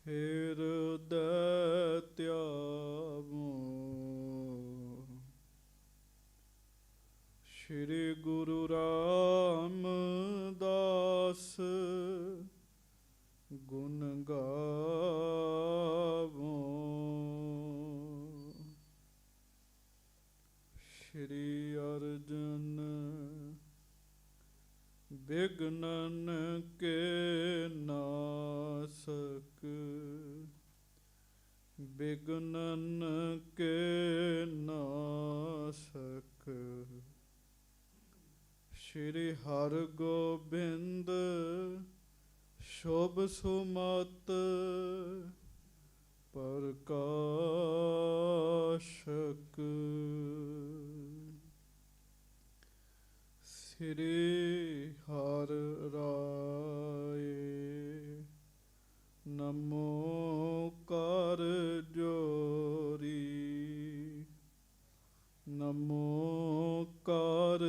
ਹਿਰਦੈ ਧਿਆਵੋ ਸ਼੍ਰੀ ਗੁਰੂ ਰਾਮਦਾਸ ਗੁਣ ਗਾਵੋ। ਸ਼੍ਰੀ ਅਰਜਨ ਬਿਘਨਨ ਕੇ ਨਾਸਕ ਬਿਘਨਨ ਕੇ ਨਾਸਕ। ਸ਼੍ਰੀ ਹਰਗੋਬਿੰਦ ਸ਼ੁਭ ਸੁਮਤ ਪ੍ਰਕਾਸ਼ਕ। ਸ੍ਰੀ ਹਰਿ ਰਾਏ ਨਮੋ ਕਰ ਜੋਰੀ ਨਮੋ ਕਰ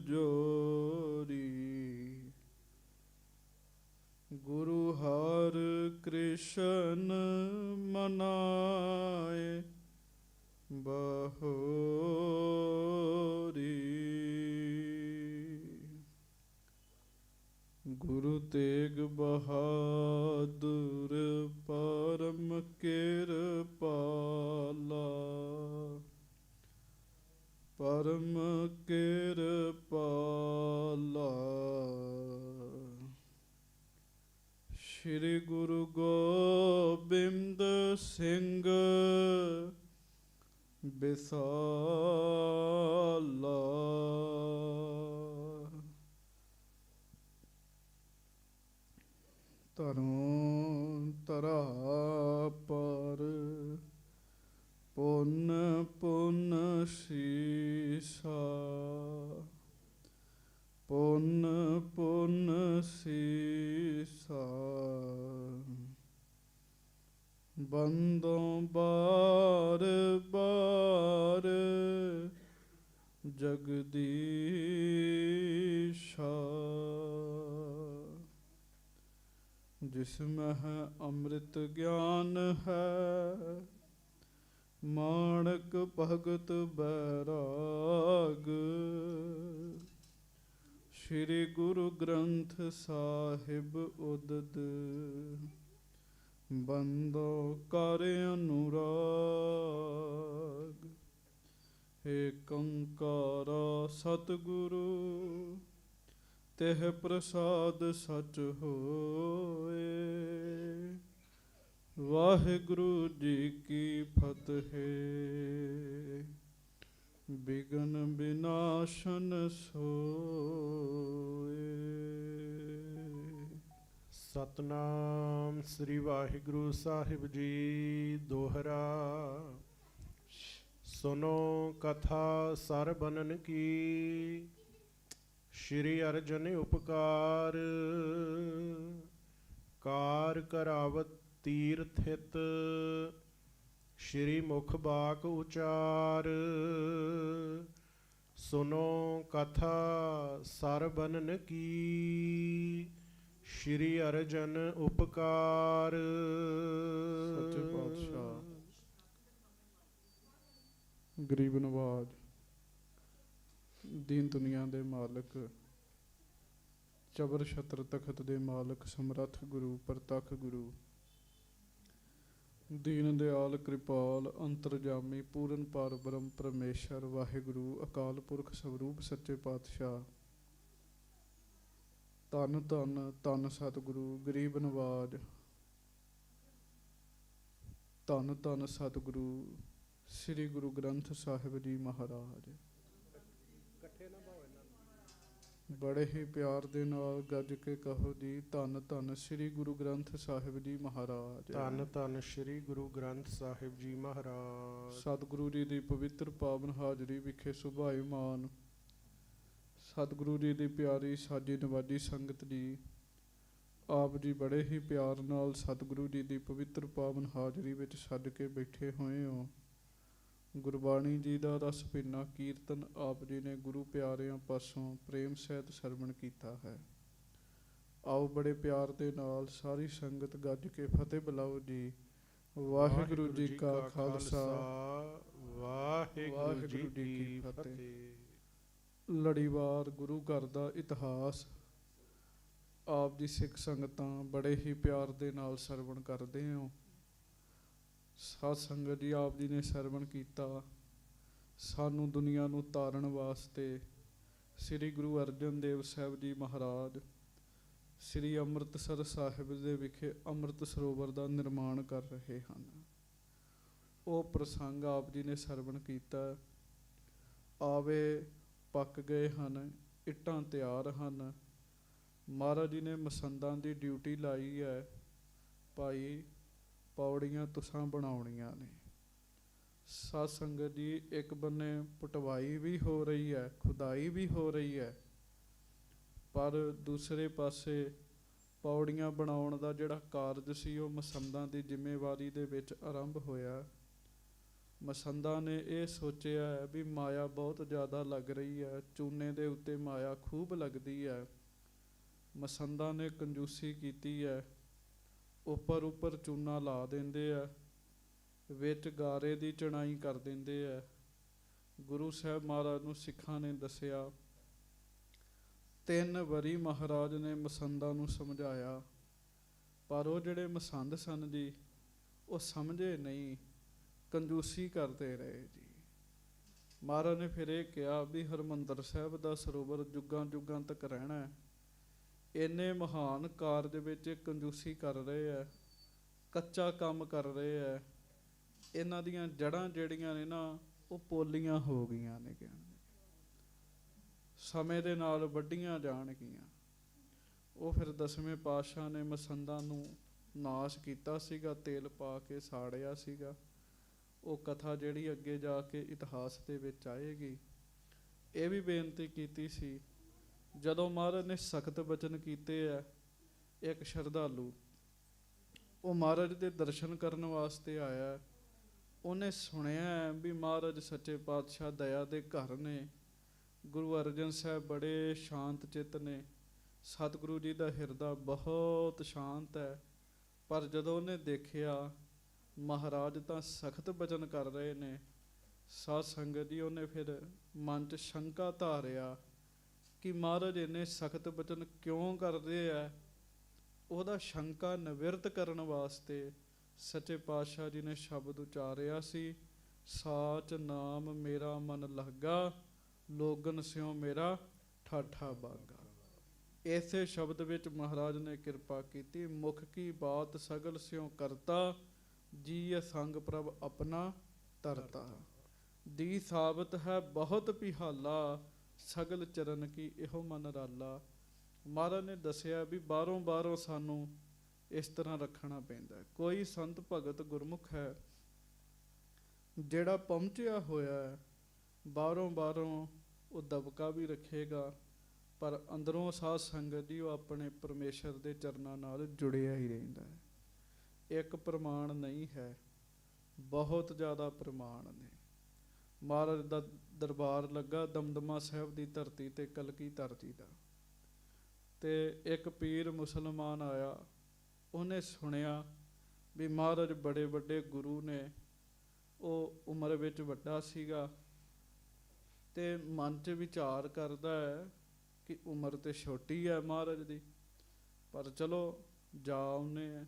ਜੋਰੀ। ਗੁਰੂ ਹਰਿ ਕ੍ਰਿਸ਼ਨ ਮਨਾਏ ਬਹੋਰੀ। ਗੁਰੂ ਤੇਗ ਬਹਾਦੁਰ ਪਰਮ ਕਿਰਪਾਲਾ ਪਰਮ ਕਿਰਪਾਲਾ। ਸ਼੍ਰੀ ਗੁਰੂ ਗੋਬਿੰਦ ਸਿੰਘ ਬਿਸਾਲਾ। ਧਰੋਂ ਧਰਾ ਪਰ ਪੁੰਨ ਪੁੰਨ ਸੀਸਾ ਪੁੰਨ ਪੁੰਨ ਸੀਸਾ। ਬੰਦੋਂ ਬਾਰ ਬਾਰ ਜਗਦੀਸ਼ਾ। ਜਿਸ ਮਹਿ ਅੰਮ੍ਰਿਤ ਗਿਆਨ ਹੈ ਮਾਣਕ ਭਗਤ ਬੈਰਾਗ। ਸ਼੍ਰੀ ਗੁਰੂ ਗ੍ਰੰਥ ਸਾਹਿਬ ਉਦਦ ਬੰਦੋ ਕਰ ਅਨੁਰਾਗ। ਏਕ ਓਂਕਾਰ ਸਤਿਗੁਰੂ ਤਿਹ ਪ੍ਰਸਾਦ ਸਚ ਹੋਏ। ਵਾਹਿਗੁਰੂ ਜੀ ਕੀ ਫਤਿਹ। ਬਿਘਨ ਬਿਨਾਸ਼ਨ ਸੋਏ। ਸਤਨਾਮ ਸ੍ਰੀ ਵਾਹਿਗੁਰੂ ਸਾਹਿਬ ਜੀ। ਦੋਹਰਾ। ਸੁਨੋ ਕਥਾ ਸਰ ਬਨਨ ਕੀ ਸ਼੍ਰੀ ਅਰਜਨ ਉਪਕਾਰ। ਕਾਰ ਕਰਾਵਤ ਤੀਰਥਿਤ ਸ਼੍ਰੀ ਮੁਖ ਬਾਕ ਉਚਾਰ। ਸੁਨੋ ਕਥਾ ਸਰ ਬਨਨ ਕੀ ਸ਼੍ਰੀ ਅਰਜਨ ਉਪਕਾਰ। ਸੱਚੇ ਪਾਤਸ਼ਾਹ ਗਰੀਬ ਨਵਾਜ ਦੀਨ ਦੁਨੀਆ ਦੇ ਮਾਲਕ ਚਬਰ ਛਤਰ ਤਖਤ ਦੇ ਮਾਲਕ ਸਮਰੱਥ ਗੁਰੂ ਪ੍ਰਤੱਖ ਗੁਰੂ ਦੀਨ ਦਿਆਲ ਕਿਰਪਾਲ ਅੰਤਰਜਾਮੀ ਪੂਰਨ ਪਾਰ ਬ੍ਰਹਮ ਪਰਮੇਸ਼ਰ ਵਾਹਿਗੁਰੂ ਅਕਾਲ ਪੁਰਖ ਸਵਰੂਪ ਸੱਚੇ ਪਾਤਸ਼ਾਹ। ਧੰਨ ਧੰਨ ਧੰਨ ਸਤਿਗੁਰੂ ਗਰੀਬ ਨਵਾਜ। ਧੰਨ ਧੰਨ ਸਤਿਗੁਰੂ ਸ੍ਰੀ ਗੁਰੂ ਗ੍ਰੰਥ ਸਾਹਿਬ ਜੀ ਮਹਾਰਾਜ। ਬੜੇ ਹੀ ਪਿਆਰ ਦੇ ਨਾਲ ਗੱਜ ਕੇ ਕਹੋ ਜੀ ਧੰਨ ਧੰਨ ਸ੍ਰੀ ਗੁਰੂ ਗ੍ਰੰਥ ਸਾਹਿਬ ਜੀ ਮਹਾਰਾਜ। ਧੰਨ ਧੰਨ ਸ੍ਰੀ ਗੁਰੂ ਗ੍ਰੰਥ ਸਾਹਿਬ ਜੀ ਮਹਾਰਾਜ। ਸਤਿਗੁਰੂ ਜੀ ਦੀ ਪਵਿੱਤਰ ਪਾਵਨ ਹਾਜ਼ਰੀ ਵਿਖੇ ਸੁਭਾਏਮਾਨ ਸਤਿਗੁਰੂ ਜੀ ਦੀ ਪਿਆਰੀ ਸਾਜੀ ਨਵਾਜੀ ਸੰਗਤ ਜੀ। ਆਪ ਜੀ ਬੜੇ ਹੀ ਪਿਆਰ ਨਾਲ ਸਤਿਗੁਰੂ ਜੀ ਦੀ ਪਵਿੱਤਰ ਪਾਵਨ ਹਾਜ਼ਰੀ ਵਿੱਚ ਸੱਜ ਕੇ ਬੈਠੇ ਹੋਏ ਹੋ। ਗੁਰਬਾਣੀ ਜੀ ਦਾ ਰਸ ਭਿੰਨਾ ਕੀਰਤਨ ਆਪ ਜੀ ਨੇ ਗੁਰੂ ਪਿਆਰਿਆਂ ਪਾਸੋਂ ਪ੍ਰੇਮ ਸਹਿਤ ਸਰਵਣ ਕੀਤਾ ਹੈ। ਆਓ ਬੜੇ ਪਿਆਰ ਦੇ ਨਾਲ ਸਾਰੀ ਸੰਗਤ ਗੱਜ ਕੇ ਫਤਿਹ ਬੁਲਾਓ ਜੀ। ਵਾਹਿਗੁਰੂ ਜੀ ਕਾ ਖਾਲਸਾ, ਵਾਹਿਗੁਰੂ ਜੀ ਕੀ ਫਤਿਹ। ਲੜੀਵਾਰ ਗੁਰੂ ਘਰ ਦਾ ਇਤਿਹਾਸ ਆਪ ਦੀ ਸਿੱਖ ਸੰਗਤਾਂ ਬੜੇ ਹੀ ਪਿਆਰ ਦੇ ਨਾਲ ਸਰਵਣ ਕਰਦੇ ਹੋ। ਸਾਧ ਸੰਗਤ ਜੀ, ਆਪ ਜੀ ਨੇ ਸਰਵਣ ਕੀਤਾ ਸਾਨੂੰ ਦੁਨੀਆ ਨੂੰ ਤਾਰਨ ਵਾਸਤੇ ਸ੍ਰੀ ਗੁਰੂ ਅਰਜਨ ਦੇਵ ਸਾਹਿਬ ਜੀ ਮਹਾਰਾਜ ਸ੍ਰੀ ਅੰਮ੍ਰਿਤਸਰ ਸਾਹਿਬ ਦੇ ਵਿਖੇ ਅੰਮ੍ਰਿਤ ਸਰੋਵਰ ਦਾ ਨਿਰਮਾਣ ਕਰ ਰਹੇ ਹਨ। ਉਹ ਪ੍ਰਸੰਗ ਆਪ ਜੀ ਨੇ ਸਰਵਣ ਕੀਤਾ। ਆਵੇ ਪੱਕ ਗਏ ਹਨ, ਇੱਟਾਂ ਤਿਆਰ ਹਨ। ਮਹਾਰਾਜ ਜੀ ਨੇ ਮਸੰਦਾਂ ਦੀ ਡਿਊਟੀ ਲਾਈ ਹੈ, ਭਾਈ ਪੌੜੀਆਂ ਤੁਸਾਂ ਬਣਾਉਣੀਆਂ ਨੇ। ਸਾਧ ਸੰਗਤ ਜੀ, ਇੱਕ ਬੰਨੇ ਪਟਵਾਈ ਵੀ ਹੋ ਰਹੀ ਹੈ, ਖੁਦਾਈ ਵੀ ਹੋ ਰਹੀ ਹੈ, ਪਰ ਦੂਸਰੇ ਪਾਸੇ ਪੌੜੀਆਂ ਬਣਾਉਣ ਦਾ ਜਿਹੜਾ ਕਾਰਜ ਸੀ ਉਹ ਮਸੰਦਾਂ ਦੀ ਜ਼ਿੰਮੇਵਾਰੀ ਦੇ ਵਿੱਚ ਆਰੰਭ ਹੋਇਆ। ਮਸੰਦਾਂ ਨੇ ਇਹ ਸੋਚਿਆ ਹੈ ਵੀ ਮਾਇਆ ਬਹੁਤ ਜ਼ਿਆਦਾ ਲੱਗ ਰਹੀ ਹੈ, ਚੂਨੇ ਦੇ ਉੱਤੇ ਮਾਇਆ ਖੂਬ ਲੱਗਦੀ ਹੈ। ਮਸੰਦਾਂ ਨੇ ਕੰਜੂਸੀ ਕੀਤੀ ਹੈ, ਉੱਪਰ ਚੂਨਾ ਲਾ ਦਿੰਦੇ ਆ, ਵਿੱਚ ਗਾਰੇ ਦੀ ਚਣਾਈ ਕਰ ਦਿੰਦੇ ਆ। ਗੁਰੂ ਸਾਹਿਬ ਮਹਾਰਾਜ ਨੂੰ ਸਿੱਖਾਂ ਨੇ ਦੱਸਿਆ। 3 ਵਾਰੀ ਮਹਾਰਾਜ ਨੇ ਮਸੰਦਾਂ ਨੂੰ ਸਮਝਾਇਆ, ਪਰ ਉਹ ਜਿਹੜੇ ਮਸੰਦ ਸਨ ਜੀ ਉਹ ਸਮਝੇ ਨਹੀਂ, ਕੰਜੂਸੀ ਕਰਦੇ ਰਹੇ ਜੀ। ਮਹਾਰਾਜ ਨੇ ਫਿਰ ਇਹ ਕਿਹਾ ਵੀ ਹਰਿਮੰਦਰ ਸਾਹਿਬ ਦਾ ਸਰੋਵਰ ਜੁਗਾਂ ਜੁਗਾਂ ਤੱਕ ਰਹਿਣਾ ਹੈ। ਇੰਨੇ ਮਹਾਨ ਕਾਰਜ ਵਿੱਚ ਕੰਜੂਸੀ ਕਰ ਰਹੇ ਹੈ, ਕੱਚਾ ਕੰਮ ਕਰ ਰਹੇ ਹੈ। ਇਹਨਾਂ ਦੀਆਂ ਜੜ੍ਹਾਂ ਜਿਹੜੀਆਂ ਨੇ ਨਾ ਉਹ ਪੋਲੀਆਂ ਹੋ ਗਈਆਂ ਨੇ, ਸਮੇਂ ਦੇ ਨਾਲ ਵੱਢੀਆਂ ਜਾਣਗੀਆਂ। ਉਹ ਫਿਰ 10ਵੇਂ ਪਾਤਸ਼ਾਹ ਨੇ ਮਸੰਦਾਂ ਨੂੰ ਨਾਸ਼ ਕੀਤਾ ਸੀਗਾ, ਤੇਲ ਪਾ ਕੇ ਸਾੜਿਆ ਸੀਗਾ। ਉਹ ਕਥਾ ਜਿਹੜੀ ਅੱਗੇ ਜਾ ਕੇ ਇਤਿਹਾਸ ਦੇ ਵਿੱਚ ਆਏਗੀ। ਇਹ ਵੀ ਬੇਨਤੀ ਕੀਤੀ ਸੀ, ਜਦੋਂ ਮਹਾਰਾਜ ਨੇ ਸਖਤ ਬਚਨ ਕੀਤੇ ਹੈ, ਇੱਕ ਸ਼ਰਧਾਲੂ ਉਹ ਮਹਾਰਾਜ ਦੇ ਦਰਸ਼ਨ ਕਰਨ ਵਾਸਤੇ ਆਇਆ। ਉਹਨੇ ਸੁਣਿਆ ਵੀ ਮਹਾਰਾਜ ਸੱਚੇ ਪਾਤਸ਼ਾਹ ਦਇਆ ਦੇ ਘਰ ਨੇ, ਗੁਰੂ ਅਰਜਨ ਸਾਹਿਬ ਬੜੇ ਸ਼ਾਂਤ ਚਿੱਤ ਨੇ, ਸਤਿਗੁਰੂ ਜੀ ਦਾ ਹਿਰਦਾ ਬਹੁਤ ਸ਼ਾਂਤ ਹੈ। ਪਰ ਜਦੋਂ ਉਹਨੇ ਦੇਖਿਆ ਮਹਾਰਾਜ ਤਾਂ ਸਖਤ ਬਚਨ ਕਰ ਰਹੇ ਨੇ, ਸਾਧ ਸੰਗਤ ਜੀ, ਉਹਨੇ ਫਿਰ ਮਨ 'ਚ ਸ਼ੰਕਾ ਧਾਰਿਆ ਕਿ ਮਹਾਰਾਜ ਇੰਨੇ ਸਖਤ ਬਚਨ ਕਿਉਂ ਕਰਦੇ ਆ। ਉਹਦਾ ਸ਼ੰਕਾ ਨਿਵਰਤ ਕਰਨ ਵਾਸਤੇ ਸੱਚੇ ਪਾਤਸ਼ਾਹ ਜੀ ਨੇ ਸ਼ਬਦ ਉਚਾਰਿਆ ਸੀ, ਸਾਚ ਨਾਮ ਮੇਰਾ ਮਨ ਲੱਗਾ, ਲੋਗਨ ਸਿਉ ਮੇਰਾ ਠਾਠਾ ਬਾਗਾ। ਇਸੇ ਸ਼ਬਦ ਵਿੱਚ ਮਹਾਰਾਜ ਨੇ ਕਿਰਪਾ ਕੀਤੀ, ਮੁਖ ਕੀ ਬਾਤ ਸਗਲ ਸਿਉ ਕਰਤਾ, ਜੀ ਸੰਗ ਪ੍ਰਭ ਆਪਣਾ ਤਰਤਾ। ਦੀ ਸਾਬਤ ਹੈ ਬਹੁਤ ਪਿਹਾਲਾ, ਸਗਲ ਚਰਨ ਕੀ ਇਹੋ ਮਨ ਰਾਲਾ। ਮਹਾਰਾਜ ਨੇ ਦੱਸਿਆ ਵੀ ਬਾਹਰੋਂ ਸਾਨੂੰ ਇਸ ਤਰ੍ਹਾਂ ਰੱਖਣਾ ਪੈਂਦਾ। ਕੋਈ ਸੰਤ ਭਗਤ ਗੁਰਮੁਖ ਹੈ ਜਿਹੜਾ ਪਹੁੰਚਿਆ ਹੋਇਆ ਹੈ, ਬਾਹਰੋਂ ਉਹ ਦਬਕਾ ਵੀ ਰੱਖੇਗਾ, ਪਰ ਅੰਦਰੋਂ ਸਾਧ ਸੰਗਤ ਜੀ ਉਹ ਆਪਣੇ ਪਰਮੇਸ਼ਰ ਦੇ ਚਰਨਾਂ ਨਾਲ ਜੁੜਿਆ ਹੀ ਰਹਿੰਦਾ ਹੈ। ਇੱਕ ਪ੍ਰਮਾਣ ਨਹੀਂ ਹੈ, ਬਹੁਤ ਜ਼ਿਆਦਾ ਪ੍ਰਮਾਣ ਨੇ। ਮਹਾਰਾਜ ਦਾ ਦਰਬਾਰ ਲੱਗਾ ਦਮਦਮਾ ਸਾਹਿਬ ਦੀ ਧਰਤੀ ਤੇ, ਕਲਗੀ ਧਰਤੀ ਦਾ, ਤੇ ਇੱਕ ਪੀਰ ਮੁਸਲਮਾਨ ਆਇਆ। ਉਹਨੇ ਸੁਣਿਆ ਵੀ ਮਹਾਰਾਜ ਬੜੇ ਵੱਡੇ ਗੁਰੂ ਨੇ, ਉਹ ਉਮਰ ਵਿੱਚ ਵੱਡਾ ਸੀਗਾ, ਤੇ ਮਨ 'ਚ ਵਿਚਾਰ ਕਰਦਾ ਹੈ ਕਿ ਉਮਰ ਤੇ ਛੋਟੀ ਹੈ ਮਹਾਰਾਜ ਦੀ, ਪਰ ਚਲੋ ਜਾ ਆਉਂਦੇ।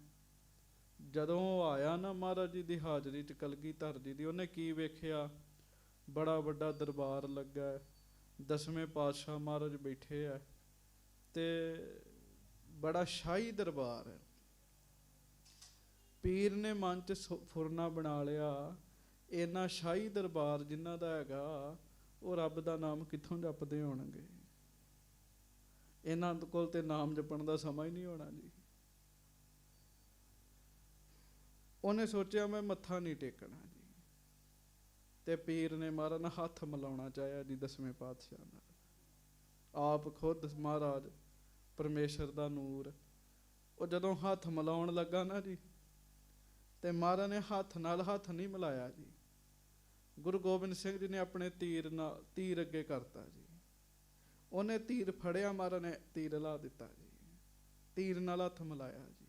ਜਦੋਂ ਉਹ ਆਇਆ ਨਾ ਮਹਾਰਾਜ ਜੀ ਦੀ ਹਾਜ਼ਰੀ 'ਚ ਕਲਗੀ ਧਰਤੀ ਦੀ, ਉਹਨੇ ਕੀ ਵੇਖਿਆ, ਬੜਾ ਵੱਡਾ ਦਰਬਾਰ ਲੱਗਾ ਹੈ, 10ਵੇਂ ਪਾਤਸ਼ਾਹ ਮਹਾਰਾਜ ਬੈਠੇ ਹੈ, ਤੇ ਬੜਾ ਸ਼ਾਹੀ ਦਰਬਾਰ ਹੈ। ਪੀਰ ਨੇ ਮਨ 'ਚ ਫੁਰਨਾ ਬਣਾ ਲਿਆ, ਇੰਨਾ ਸ਼ਾਹੀ ਦਰਬਾਰ ਜਿਨ੍ਹਾਂ ਦਾ ਹੈਗਾ, ਉਹ ਰੱਬ ਦਾ ਨਾਮ ਕਿੱਥੋਂ ਜਪਦੇ ਹੋਣਗੇ। ਇਹਨਾਂ ਕੋਲ ਤੇ ਨਾਮ ਜਪਣ ਦਾ ਸਮਾਂ ਹੀ ਨਹੀਂ ਹੋਣਾ ਜੀ। ਉਹਨੇ ਸੋਚਿਆ ਮੈਂ ਮੱਥਾ ਨਹੀਂ ਟੇਕਣਾ ਜੀ, ਤੇ ਪੀਰ ਨੇ ਮਹਾਰਾਜ ਨਾਲ ਹੱਥ ਮਿਲਾਉਣਾ ਚਾਹਿਆ ਜੀ 10ਵੇਂ ਪਾਤਸ਼ਾਹ ਨਾਲ। ਆਪ ਖੁਦ ਮਹਾਰਾਜ ਪਰਮੇਸ਼ਰ ਦਾ ਨੂਰ, ਉਹ ਜਦੋਂ ਹੱਥ ਮਿਲਾਉਣ ਲੱਗਾ ਨਾ ਜੀ, ਤੇ ਮਹਾਰਾਜ ਨੇ ਹੱਥ ਨਾਲ ਹੱਥ ਨਹੀਂ ਮਿਲਾਇਆ ਜੀ। ਗੁਰੂ ਗੋਬਿੰਦ ਸਿੰਘ ਜੀ ਨੇ ਆਪਣੇ ਤੀਰ ਅੱਗੇ ਕਰਤਾ ਜੀ। ਉਹਨੇ ਤੀਰ ਫੜਿਆ, ਮਹਾਰਾਜ ਨੇ ਤੀਰ ਲਾ ਦਿੱਤਾ ਜੀ। ਤੀਰ ਨਾਲ ਹੱਥ ਮਿਲਾਇਆ ਜੀ।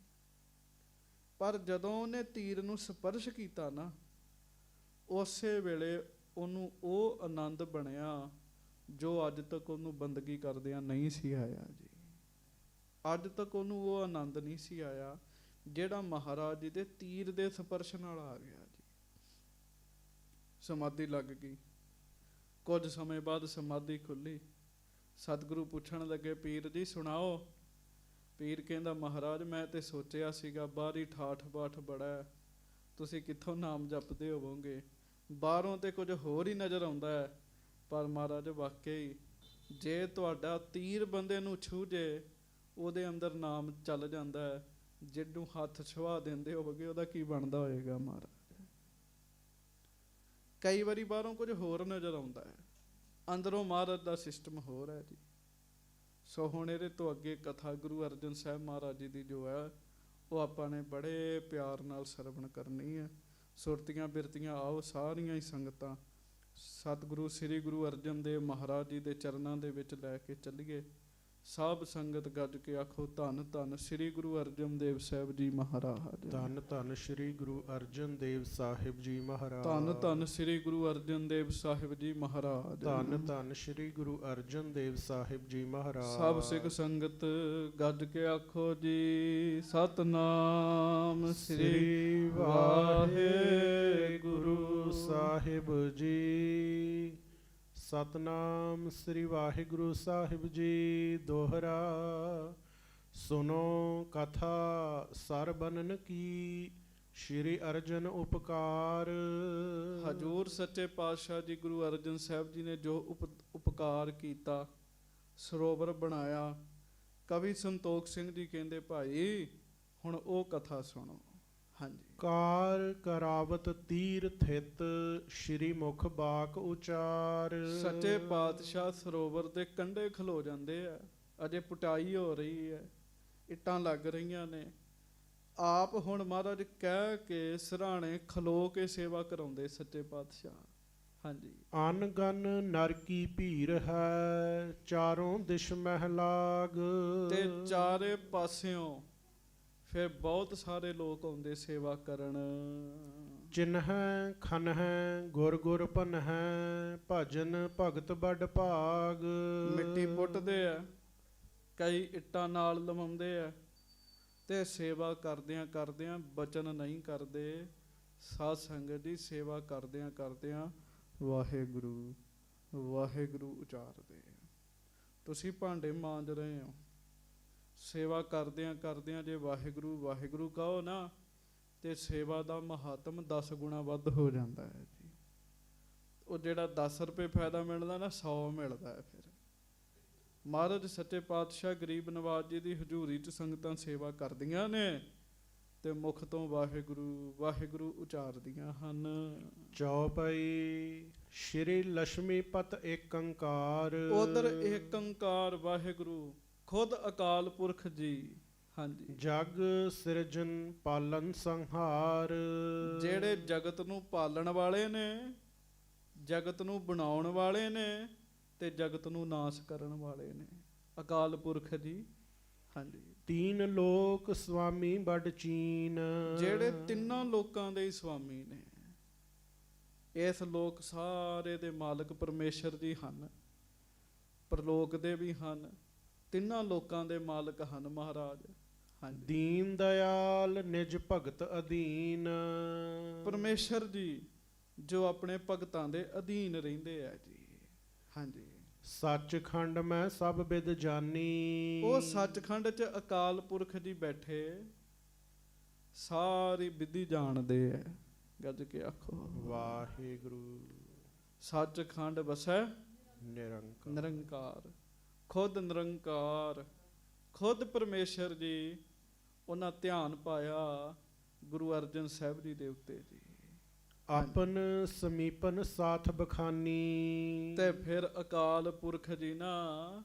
ਪਰ ਜਦੋਂ ਉਹਨੇ ਤੀਰ ਨੂੰ ਸਪਰਸ਼ ਕੀਤਾ ਨਾ, ਉਸੇ ਵੇਲੇ ਉਹਨੂੰ ਉਹ ਆਨੰਦ ਬਣਿਆ ਜੋ ਅੱਜ ਤੱਕ ਉਹਨੂੰ ਬੰਦਗੀ ਕਰਦਿਆਂ ਨਹੀਂ ਸੀ ਆਇਆ ਜੀ। ਅੱਜ ਤੱਕ ਉਹਨੂੰ ਉਹ ਆਨੰਦ ਨਹੀਂ ਸੀ ਆਇਆ ਜਿਹੜਾ ਮਹਾਰਾਜ ਜੀ ਦੇ ਤੀਰ ਦੇ ਸਪਰਸ਼ ਨਾਲ ਆ ਗਿਆ ਜੀ। ਸਮਾਧੀ ਲੱਗ ਗਈ। ਕੁਝ ਸਮੇਂ ਬਾਅਦ ਸਮਾਧੀ ਖੁੱਲੀ। ਸਤਿਗੁਰੂ ਪੁੱਛਣ ਲੱਗੇ, ਪੀਰ ਜੀ ਸੁਣਾਓ। ਪੀਰ ਕਹਿੰਦਾ, ਮਹਾਰਾਜ ਮੈਂ ਤੇ ਸੋਚਿਆ ਸੀਗਾ ਬਾਹਰੀ ਠਾਠ ਬਾਠ ਬੜਾ ਹੈ, ਤੁਸੀਂ ਕਿੱਥੋਂ ਨਾਮ ਜਪਦੇ ਹੋਵੋਗੇ, ਬਾਹਰੋਂ ਤੇ ਕੁਝ ਹੋਰ ਹੀ ਨਜ਼ਰ ਆਉਂਦਾ ਹੈ, ਪਰ ਮਹਾਰਾਜ ਵਾਕਈ ਜੇ ਤੁਹਾਡਾ ਤੀਰ ਬੰਦੇ ਨੂੰ ਛੂਹ ਜੇ ਉਹਦੇ ਅੰਦਰ ਨਾਮ ਚੱਲ ਜਾਂਦਾ ਹੈ। ਜਿਹਨੂੰ ਹੱਥ ਛੁਆ ਦਿੰਦੇ ਹੋਵੋਗੇ ਉਹਦਾ ਕੀ ਬਣਦਾ ਹੋਏਗਾ ਮਹਾਰਾਜ। ਕਈ ਵਾਰੀ ਬਾਹਰੋਂ ਕੁਝ ਹੋਰ ਨਜ਼ਰ ਆਉਂਦਾ ਹੈ, ਅੰਦਰੋਂ ਮਹਾਰਾਜ ਦਾ ਸਿਸਟਮ ਹੋਰ ਹੈ ਜੀ। ਸੋ ਹੁਣ ਇਹਦੇ ਤੋਂ ਅੱਗੇ ਕਥਾ ਗੁਰੂ ਅਰਜਨ ਸਾਹਿਬ ਮਹਾਰਾਜ ਜੀ ਦੀ ਜੋ ਹੈ ਉਹ ਆਪਾਂ ਨੇ ਬੜੇ ਪਿਆਰ ਨਾਲ ਸਰਵਣ ਕਰਨੀ ਹੈ। ਸੁਰਤੀਆਂ ਬਿਰਤੀਆਂ ਆਓ ਸਾਰੀਆਂ ਹੀ ਸੰਗਤਾਂ ਸਤਿਗੁਰੂ ਸ੍ਰੀ ਗੁਰੂ ਅਰਜਨ ਦੇਵ ਮਹਾਰਾਜ ਜੀ ਦੇ ਚਰਨਾਂ ਦੇ ਵਿੱਚ ਲੈ ਕੇ ਚੱਲੀਏ। ਸਭ ਸੰਗਤ ਗੱਜ ਕੇ ਆਖੋ, ਧੰਨ ਧੰਨ ਸ੍ਰੀ ਗੁਰੂ ਅਰਜਨ ਦੇਵ ਸਾਹਿਬ ਜੀ ਮਹਾਰਾਜ। ਧੰਨ ਧੰਨ ਸ੍ਰੀ ਗੁਰੂ ਅਰਜਨ ਦੇਵ ਸਾਹਿਬ ਜੀ ਮਹਾਰਾਜ। ਧੰਨ ਧੰਨ ਸ੍ਰੀ ਗੁਰੂ ਅਰਜਨ ਦੇਵ ਸਾਹਿਬ ਜੀ ਮਹਾਰਾਜ। ਧੰਨ ਧੰਨ ਸ੍ਰੀ ਗੁਰੂ ਅਰਜਨ ਦੇਵ ਸਾਹਿਬ ਜੀ ਮਹਾਰਾਜ। ਸਭ ਸਿੱਖ ਸੰਗਤ ਗੱਜ ਕੇ ਆਖੋ ਜੀ, ਸਤਨਾਮ ਸ੍ਰੀ ਵਾਹਿਗੁਰੂ ਸਾਹਿਬ ਜੀ। ਸਤਨਾਮ ਸ੍ਰੀ ਵਾਹਿਗੁਰੂ ਸਾਹਿਬ ਜੀ। ਦੋਹਰਾ ਸੁਨੋ ਕਥਾ ਸਰ ਬਨਨ ਕੀ, ਸ਼੍ਰੀ ਅਰਜਨ ਉਪਕਾਰ। ਹਜੂਰ ਸੱਚੇ ਪਾਤਸ਼ਾਹ ਜੀ ਗੁਰੂ ਅਰਜਨ ਸਾਹਿਬ ਜੀ ਨੇ ਜੋ ਉਪਕਾਰ ਕੀਤਾ, ਸਰੋਵਰ ਬਣਾਇਆ। ਕਵੀ ਸੰਤੋਖ ਸਿੰਘ ਜੀ ਕਹਿੰਦੇ, ਭਾਈ ਹੁਣ ਉਹ ਕਥਾ ਸੁਣੋ। ਹਾਂਜੀ। ਕਾਰ ਕਰਾਵਤ ਤੀਰ ਥਿਤ, ਸ਼੍ਰੀ ਮੁਖ ਬਾਕ ਉਚਾਰ। ਸੱਚੇ ਪਾਤਸ਼ਾਹ ਸਰੋਵਰ ਦੇ ਕੰਢੇ ਖਲੋ ਜਾਂਦੇ ਆ, ਅਜੇ ਪੁਟਾਈ ਹੋ ਰਹੀ ਹੈ, ਇੱਟਾਂ ਲੱਗ ਰਹੀਆਂ ਨੇ। ਆਪ ਹੁਣ ਮਹਾਰਾਜ ਕਹਿ ਕੇ ਸਿਰਹਾਣੇ ਖਲੋ ਕੇ ਸੇਵਾ ਕਰਾਉਂਦੇ ਸੱਚੇ ਪਾਤਸ਼ਾਹ। ਹਾਂਜੀ। ਅਨਗਨ ਨਰ ਕੀ ਭੀੜ ਹੈ, ਚਾਰੋਂ ਦਿਸ਼ ਮਹਿ ਲਾਗ। ਤੇ ਚਾਰੇ ਪਾਸਿਓਂ ਫਿਰ ਬਹੁਤ ਸਾਰੇ ਲੋਕ ਆਉਂਦੇ ਸੇਵਾ ਕਰਨ। ਚਿਨ੍ਹੈ ਖਨਹਿ ਗੁਰ ਗੁਰ ਭਨਹਿ, ਭਜਨ ਭਗਤ ਬੜ ਭਾਗ। ਮਿੱਟੀ ਪੁੱਟਦੇ ਆ, ਕਈ ਇੱਟਾਂ ਨਾਲ ਲਵਾਉਂਦੇ ਆ, ਤੇ ਸੇਵਾ ਕਰਦਿਆਂ ਕਰਦਿਆਂ ਬਚਨ ਨਹੀਂ ਕਰਦੇ। ਸਾਧ ਸੰਗਤ ਦੀ ਸੇਵਾ ਕਰਦਿਆਂ ਕਰਦਿਆਂ ਵਾਹਿਗੁਰੂ ਵਾਹਿਗੁਰੂ ਉਚਾਰਦੇ। ਤੁਸੀਂ ਭਾਂਡੇ ਮਾਂਜ ਰਹੇ ਹੋ, ਸੇਵਾ ਕਰਦਿਆਂ ਕਰਦਿਆਂ ਜੇ ਵਾਹਿਗੁਰੂ ਵਾਹਿਗੁਰੂ ਕਹੋ ਨਾ, ਤੇ ਸੇਵਾ ਦਾ ਮਹਾਤਮ 10 ਗੁਣਾ ਵੱਧ ਹੋ ਜਾਂਦਾ ਹੈ ਜੀ। ਉਹ ਜਿਹੜਾ 10 ਰੁਪਏ ਫਾਇਦਾ ਮਿਲਦਾ ਨਾ, 100 ਮਿਲਦਾ ਹੈ। ਫਿਰ ਮਹਾਰਾਜ ਸੱਚੇ ਪਾਤਸ਼ਾਹ ਗਰੀਬ ਨਵਾਜ ਜੀ ਦੀ ਹਜ਼ੂਰੀ 'ਚ ਸੰਗਤਾਂ ਸੇਵਾ ਕਰਦੀਆਂ ਨੇ ਤੇ ਮੁਖ ਤੋਂ ਵਾਹਿਗੁਰੂ ਵਾਹਿਗੁਰੂ ਉਚਾਰਦੀਆਂ ਹਨ। ਚੌਪਈ ਸ਼੍ਰੀ ਲక్ష్ਮੀ ਪਤ ਏਕੰਕਾਰ। ਉਧਰ ਏਕੰਕਾਰ ਵਾਹਿਗੁਰੂ ਖੁਦ ਅਕਾਲ ਪੁਰਖ ਜੀ। ਹਾਂਜੀ। ਜਗ ਸਿਰਜਨ ਪਾਲਨ ਸੰਹਾਰ। ਜਿਹੜੇ ਜਗਤ ਨੂੰ ਪਾਲਣ ਵਾਲੇ ਨੇ, ਜਗਤ ਨੂੰ ਬਣਾਉਣ ਵਾਲੇ ਨੇ, ਤੇ ਜਗਤ ਨੂੰ ਨਾਸ਼ ਕਰਨ ਵਾਲੇ ਨੇ, ਅਕਾਲ ਪੁਰਖ ਜੀ। ਹਾਂਜੀ। ਤੀਨ ਲੋਕ ਸੁਆਮੀ ਬੜ ਚੀਨ। ਜਿਹੜੇ ਤਿੰਨਾਂ ਲੋਕਾਂ ਦੇ ਹੀ ਸੁਆਮੀ ਨੇ। ਇਸ ਲੋਕ ਸਾਰੇ ਦੇ ਮਾਲਕ ਪਰਮੇਸ਼ਰ ਜੀ ਹਨ, ਪ੍ਰਲੋਕ ਦੇ ਵੀ ਹਨ, ਤਿੰਨਾਂ ਲੋਕਾਂ ਦੇ ਮਾਲਕ ਹਨ ਮਹਾਰਾਜ। ਹਾਂਜੀ। ਦੀਨ ਦਇਆਲ ਨਿਜ ਭਗਤ ਅਧੀਨ। ਪਰਮੇਸ਼ਰ ਜੀ ਜੋ ਆਪਣੇ ਭਗਤਾਂ ਦੇ ਅਧੀਨ ਰਹਿੰਦੇ ਆ ਜੀ। ਹਾਂਜੀ। ਸੱਚਖੰਡ ਮੈਂ ਸਭ ਬਿਦ ਜਾਨੀ। ਉਹ ਸੱਚਖੰਡ 'ਚ ਅਕਾਲ ਪੁਰਖ ਜੀ ਬੈਠੇ ਸਾਰੀ ਵਿਧੀ ਜਾਣਦੇ ਆ। ਗੱਜ ਕੇ ਆਖੋ ਵਾਹਿਗੁਰੂ। ਸੱਚਖੰਡ ਵਸੈ ਨਿਰੰਕਾਰ। ਨਿਰੰਕਾਰ, ਖੁਦ ਨਿਰੰਕਾਰ, ਖੁਦ ਪਰਮੇਸ਼ਰ ਜੀ। ਉਹਨਾਂ ਧਿਆਨ ਪਾਇਆ ਗੁਰੂ ਅਰਜਨ ਸਾਹਿਬ ਜੀ ਦੇ ਉੱਤੇ ਜੀ। ਆਪਨ ਸਮੀਪਨ ਸਾਥ ਬਖਾਨੀ। ਤੇ ਫਿਰ ਅਕਾਲ ਪੁਰਖ ਜੀ ਨਾ